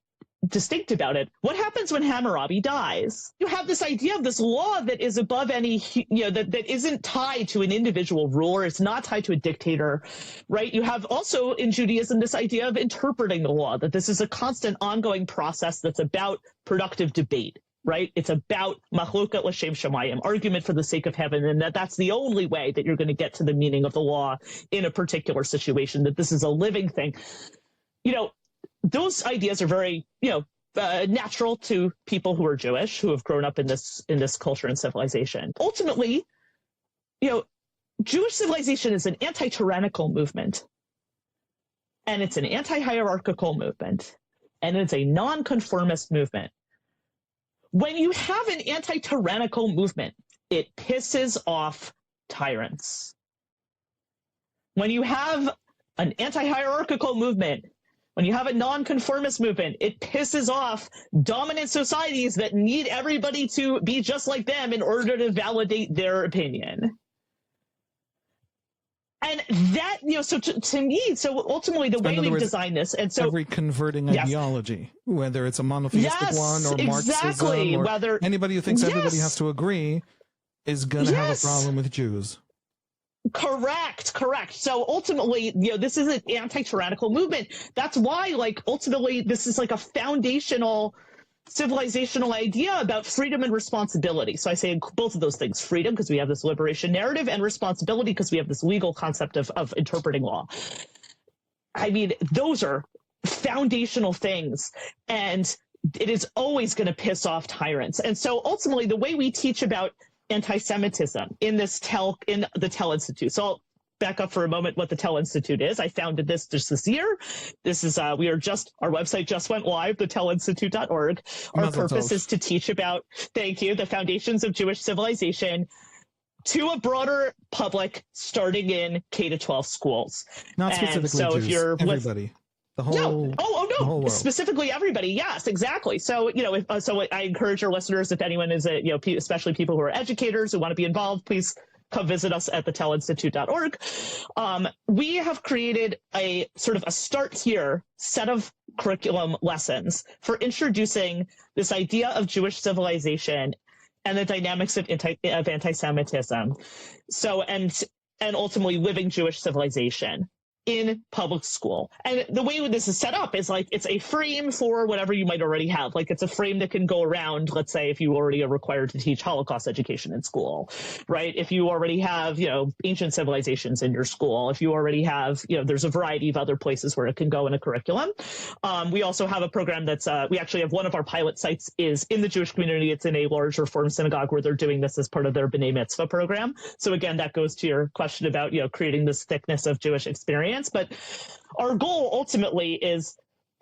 distinct about it. What happens when Hammurabi dies? You have this idea of this law that is above any, that isn't tied to an individual ruler. It's not tied to a dictator, right? You have also in Judaism this idea of interpreting the law, that this is a constant ongoing process that's about productive debate. right? It's about machloket l'shem shamayim, argument for the sake of heaven, and that's the only way that you're going to get to the meaning of the law in a particular situation, that this is a living thing. Those ideas are very, natural to people who are Jewish, who have grown up in this culture and civilization. Ultimately, Jewish civilization is an anti-tyrannical movement, and it's an anti-hierarchical movement, and it's a non-conformist movement. When you have an anti-tyrannical movement, it pisses off tyrants. When you have an anti-hierarchical movement, when you have a non-conformist movement, it pisses off dominant societies that need everybody to be just like them in order to validate their opinion. And that, so to me, so ultimately the way we've designed this, and so every converting ideology, whether it's a monotheistic one or Marxism, or whether anybody who thinks everybody has to agree, is going to have a problem with Jews. Correct. So ultimately, this is an anti-tyrannical movement. That's why, ultimately, this is a foundational civilizational idea about freedom and responsibility. So I say both of those things: freedom, because we have this liberation narrative, and responsibility, because we have this legal concept of interpreting law. I mean, those are foundational things, and it is always going to piss off tyrants. And so ultimately, the way we teach about anti-Semitism in the Tell Institute. So I'll back up for a moment what the Tell Institute is. I founded this just this year. This is our website just went live, thetellinstitute.org. Our purpose is to teach about, the foundations of Jewish civilization to a broader public, starting in K-12 schools. Not specifically Jews, if you're everybody. The whole, the whole world. Specifically everybody. Yes, exactly. So, so I encourage your listeners, if anyone is, especially people who are educators who want to be involved, please come visit us at thetellinstitute.org. We have created a sort of a start here set of curriculum lessons for introducing this idea of Jewish civilization and the dynamics of anti-Semitism. So, and ultimately living Jewish civilization in public school. And the way this is set up is it's a frame for whatever you might already have. It's a frame that can go around, let's say, if you already are required to teach Holocaust education in school, right? If you already have, ancient civilizations in your school, if you already have, there's a variety of other places where it can go in a curriculum. We also have a program that's, we actually have one of our pilot sites is in the Jewish community. It's in a large Reform synagogue where they're doing this as part of their B'nai Mitzvah program. So again, that goes to your question about, creating this thickness of Jewish experience. But our goal ultimately is,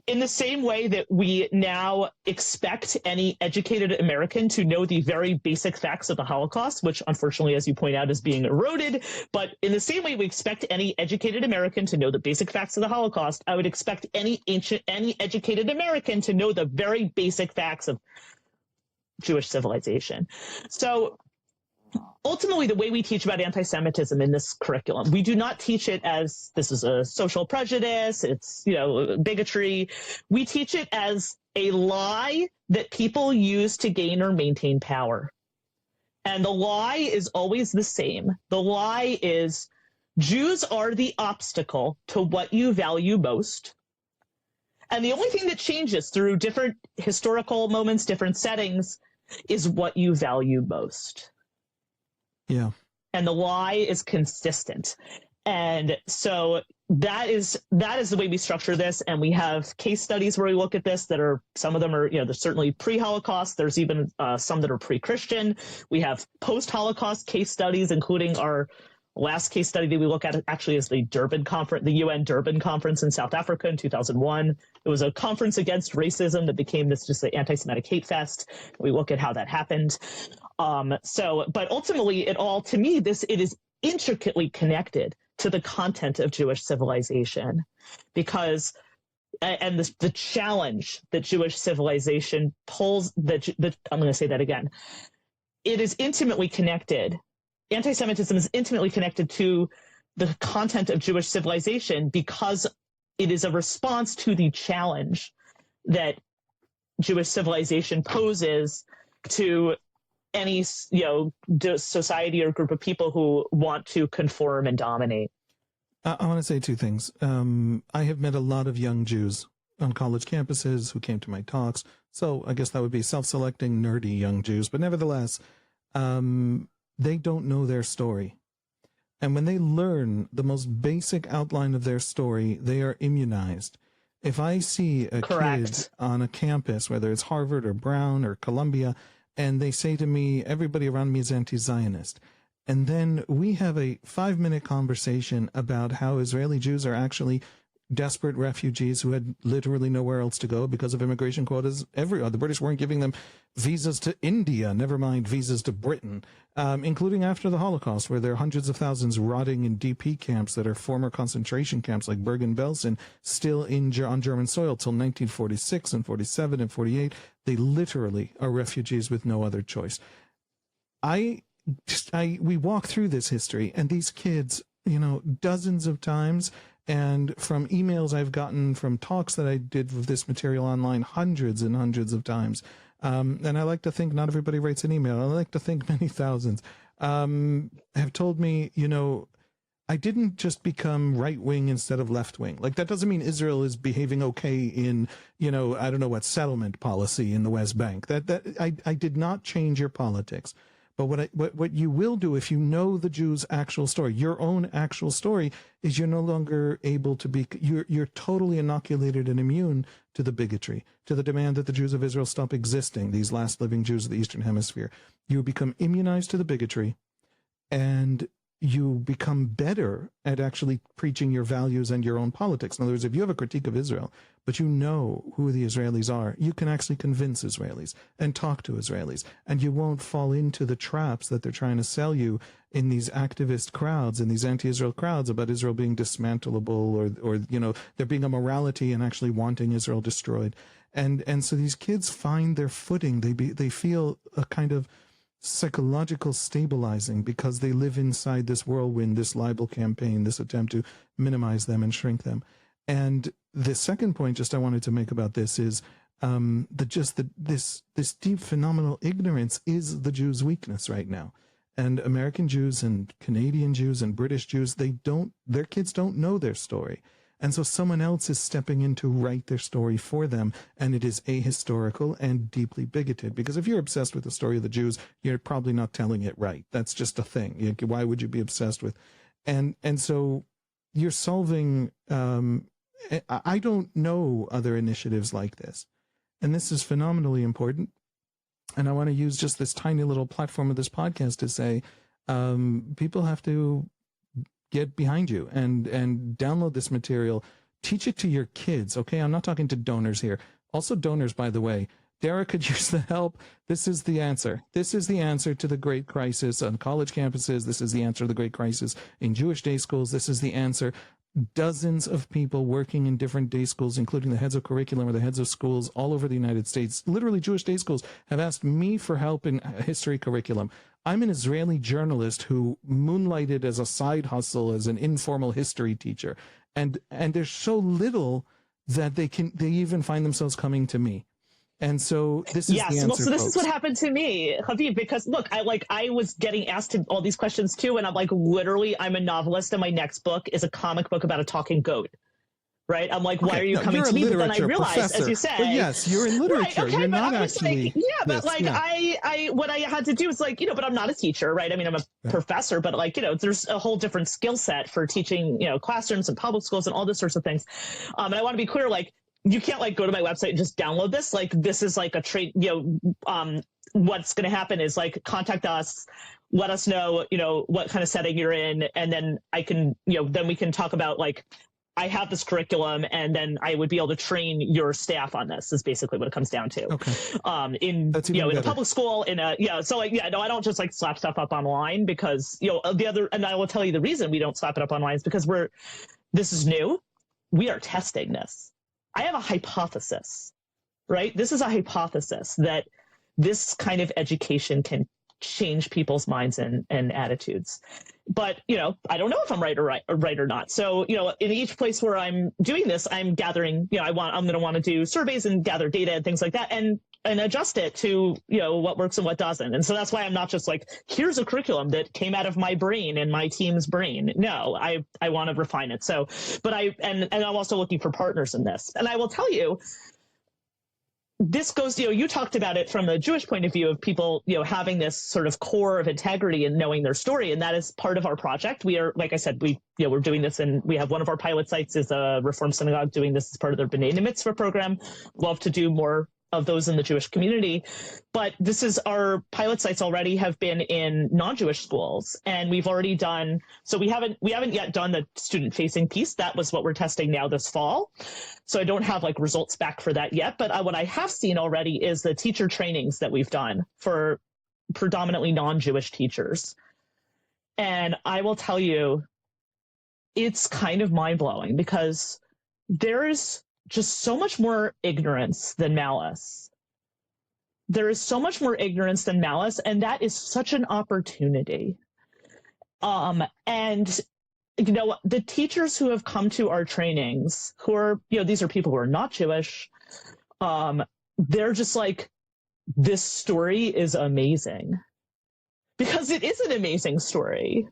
in the same way that we now expect any educated American to know the very basic facts of the Holocaust, which unfortunately, as you point out, is being eroded. But in the same way we expect any educated American to know the basic facts of the Holocaust, I would expect any educated American to know the very basic facts of Jewish civilization. So ultimately, the way we teach about anti-Semitism in this curriculum, we do not teach it as this is a social prejudice, it's, bigotry. We teach it as a lie that people use to gain or maintain power. And the lie is always the same. The lie is Jews are the obstacle to what you value most. And the only thing that changes through different historical moments, different settings, is what you value most. Yeah. And the lie is consistent. And so that is the way we structure this. And we have case studies where we look at this that are, some of them are, there's certainly pre-Holocaust. There's even some that are pre-Christian. We have post-Holocaust case studies, including our last case study that we look at actually is the Durban conference, the UN Durban conference in South Africa in 2001. It was a conference against racism that became this just the anti-Semitic hate fest. We look at how that happened. But ultimately to me, it is intricately connected to the content of Jewish civilization, because, and the challenge that Jewish civilization pulls, I'm going to say that again. It is intimately connected. Anti-Semitism is intimately connected to the content of Jewish civilization because it is a response to the challenge that Jewish civilization poses to any, society or group of people who want to conform and dominate. I want to say two things. I have met a lot of young Jews on college campuses who came to my talks. So I guess that would be self-selecting, nerdy young Jews. But nevertheless, they don't know their story. And when they learn the most basic outline of their story, they are immunized. If I see a kid on a campus, whether it's Harvard or Brown or Columbia, and they say to me, everybody around me is anti-Zionist, and then we have a 5-minute conversation about how Israeli Jews are actually desperate refugees who had literally nowhere else to go because of immigration quotas. The British weren't giving them visas to India, never mind visas to Britain, including after the Holocaust, where there are hundreds of thousands rotting in DP camps that are former concentration camps like Bergen-Belsen, still on German soil till 1946 and 47 and 48. They literally are refugees with no other choice. We walk through this history, and these kids, dozens of times, and from emails I've gotten from talks that I did with this material online hundreds and hundreds of times. And I like to think not everybody writes an email. I like to think many thousands have told me, I didn't just become right-wing instead of left-wing. Like, that doesn't mean Israel is behaving okay in, I don't know what, settlement policy in the West Bank. I did not change your politics. But what you will do if you know the Jews' actual story, your own actual story, is you're no longer able to be, you're totally inoculated and immune to the bigotry, to the demand that the Jews of Israel stop existing, these last living Jews of the Eastern Hemisphere. You become immunized to the bigotry, and you become better at actually preaching your values and your own politics. In other words, if you have a critique of Israel, but you know who the Israelis are, you can actually convince Israelis and talk to Israelis, and you won't fall into the traps that they're trying to sell you in these activist crowds, in these anti-Israel crowds about Israel being dismantleable or there being a morality and actually wanting Israel destroyed. And so these kids find their footing. They feel a kind of psychological stabilizing because they live inside this whirlwind, this libel campaign, this attempt to minimize them and shrink them. And the second point I wanted to make about this is this deep phenomenal ignorance is the Jews' weakness right now. And American Jews and Canadian Jews and British Jews, their kids don't know their story. And so someone else is stepping in to write their story for them, and it is ahistorical and deeply bigoted. Because if you're obsessed with the story of the Jews, you're probably not telling it right. That's just a thing. Why would you be obsessed with? And so you're solving, I don't know other initiatives like this. And this is phenomenally important. And I want to use just this tiny little platform of this podcast to say, people have to get behind you and download this material. Teach it to your kids, okay? I'm not talking to donors here. Also donors, by the way. Dara could use the help. This is the answer. This is the answer to the great crisis on college campuses. This is the answer to the great crisis in Jewish day schools. This is the answer. Dozens of people working in different day schools, including the heads of curriculum or the heads of schools all over the United States, literally Jewish day schools, have asked me for help in history curriculum. I'm an Israeli journalist who moonlighted as a side hustle as an informal history teacher. And there's so little that they even find themselves coming to me. And so this is the answer, well, so this folks. is what happened to me, Habib, because look, I was getting asked all these questions too, and I'm like, literally, I'm a novelist, and my next book is a comic book about a talking goat. Right? I'm like, why are you coming to me? But then I realized, professor. As you said, well, yes, you're in literature. Right, okay, you're not like, actually. but what I had to do is but I'm not a teacher, right? I mean, I'm a professor, but there's a whole different skill set for teaching, classrooms and public schools and all those sorts of things. And I want to be clear, you can't go to my website and just download this. This is a trade, what's going to happen is contact us, let us know, what kind of setting you're in. And then I can, then we can talk about I have this curriculum, and then I would be able to train your staff on this is basically what it comes down to. Okay. In a public school, no, I don't just slap stuff up online because, and I will tell you the reason we don't slap it up online is because this is new. We are testing this. I have a hypothesis, right? This is a hypothesis that this kind of education can change people's minds and attitudes. But, I don't know if I'm right or not. So, in each place where I'm doing this, I'm gathering, I'm going to want to do surveys and gather data and things like that. And and adjust it to, what works and what doesn't. And so that's why I'm not just like, here's a curriculum that came out of my brain and my team's brain. No, I want to refine it. So, but and I'm also looking for partners in this. And I will tell you, this goes, you talked about it from a Jewish point of view of people, having this sort of core of integrity and knowing their story. And that is part of our project. We are, like I said, we're doing this, and we have one of our pilot sites is a Reform synagogue doing this as part of their B'nai Mitzvah program. Love to do more of those in the Jewish community. But this is our pilot sites already have been in non-Jewish schools. And we've already done, so we haven't yet done the student facing piece. That was what we're testing now this fall. So I don't have like results back for that yet. But what I have seen already is the teacher trainings that we've done for predominantly non-Jewish teachers. And I will tell you, it's kind of mind blowing because there's just so much more ignorance than malice. There is so much more ignorance than malice, and that is such an opportunity. And the teachers who have come to our trainings, who are, these are people who are not Jewish, they're just like, this story is amazing. Because it is an amazing story.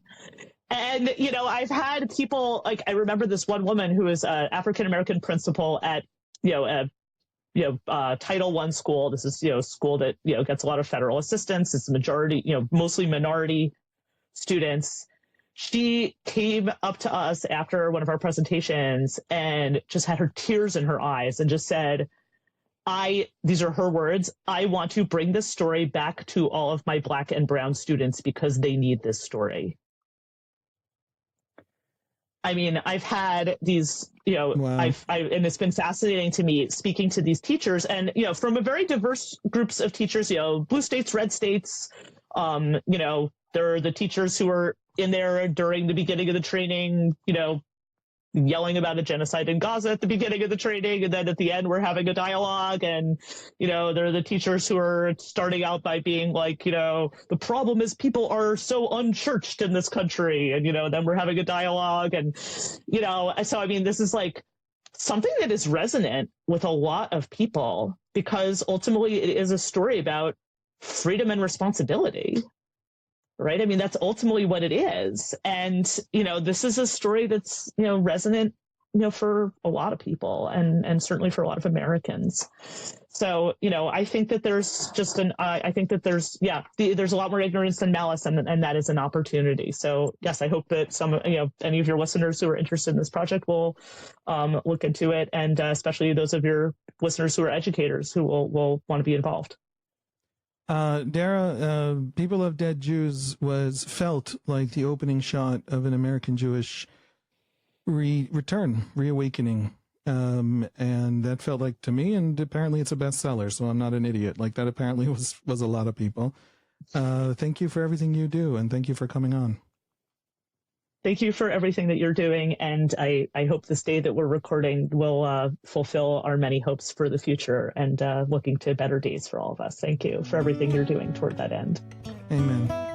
And, I've had people, like, I remember this one woman who is an African-American principal at, Title I school. This is, a school that, gets a lot of federal assistance. It's a majority, mostly minority students. She came up to us after one of our presentations and just had her tears in her eyes and just said, these are her words, I want to bring this story back to all of my Black and brown students because they need this story. I mean, I've had these, Wow. and it's been fascinating to me speaking to these teachers and, from a very diverse groups of teachers, blue states, red states, there are the teachers who are in there during the beginning of the training, yelling about a genocide in Gaza at the beginning of the training. And then at the end, we're having a dialogue. And, there are the teachers who are starting out by being like, the problem is people are so unchurched in this country. And, then we're having a dialogue. And, so, I mean, this is like something that is resonant with a lot of people because ultimately it is a story about freedom and responsibility. Right. I mean, that's ultimately what it is. And, this is a story that's, resonant, for a lot of people and certainly for a lot of Americans. So, I think that there's just I think that there's a lot more ignorance than malice and that is an opportunity. So, yes, I hope that any of your listeners who are interested in this project will look into it. And especially those of your listeners who are educators who will want to be involved. Dara, People of Dead Jews felt like the opening shot of an American Jewish reawakening. And that felt like to me, and apparently it's a bestseller, so I'm not an idiot. Like that apparently was a lot of people. Thank you for everything you do, and thank you for coming on. Thank you for everything that you're doing, and I hope this day that we're recording will fulfill our many hopes for the future and looking to better days for all of us. Thank you for everything you're doing toward that end. Amen.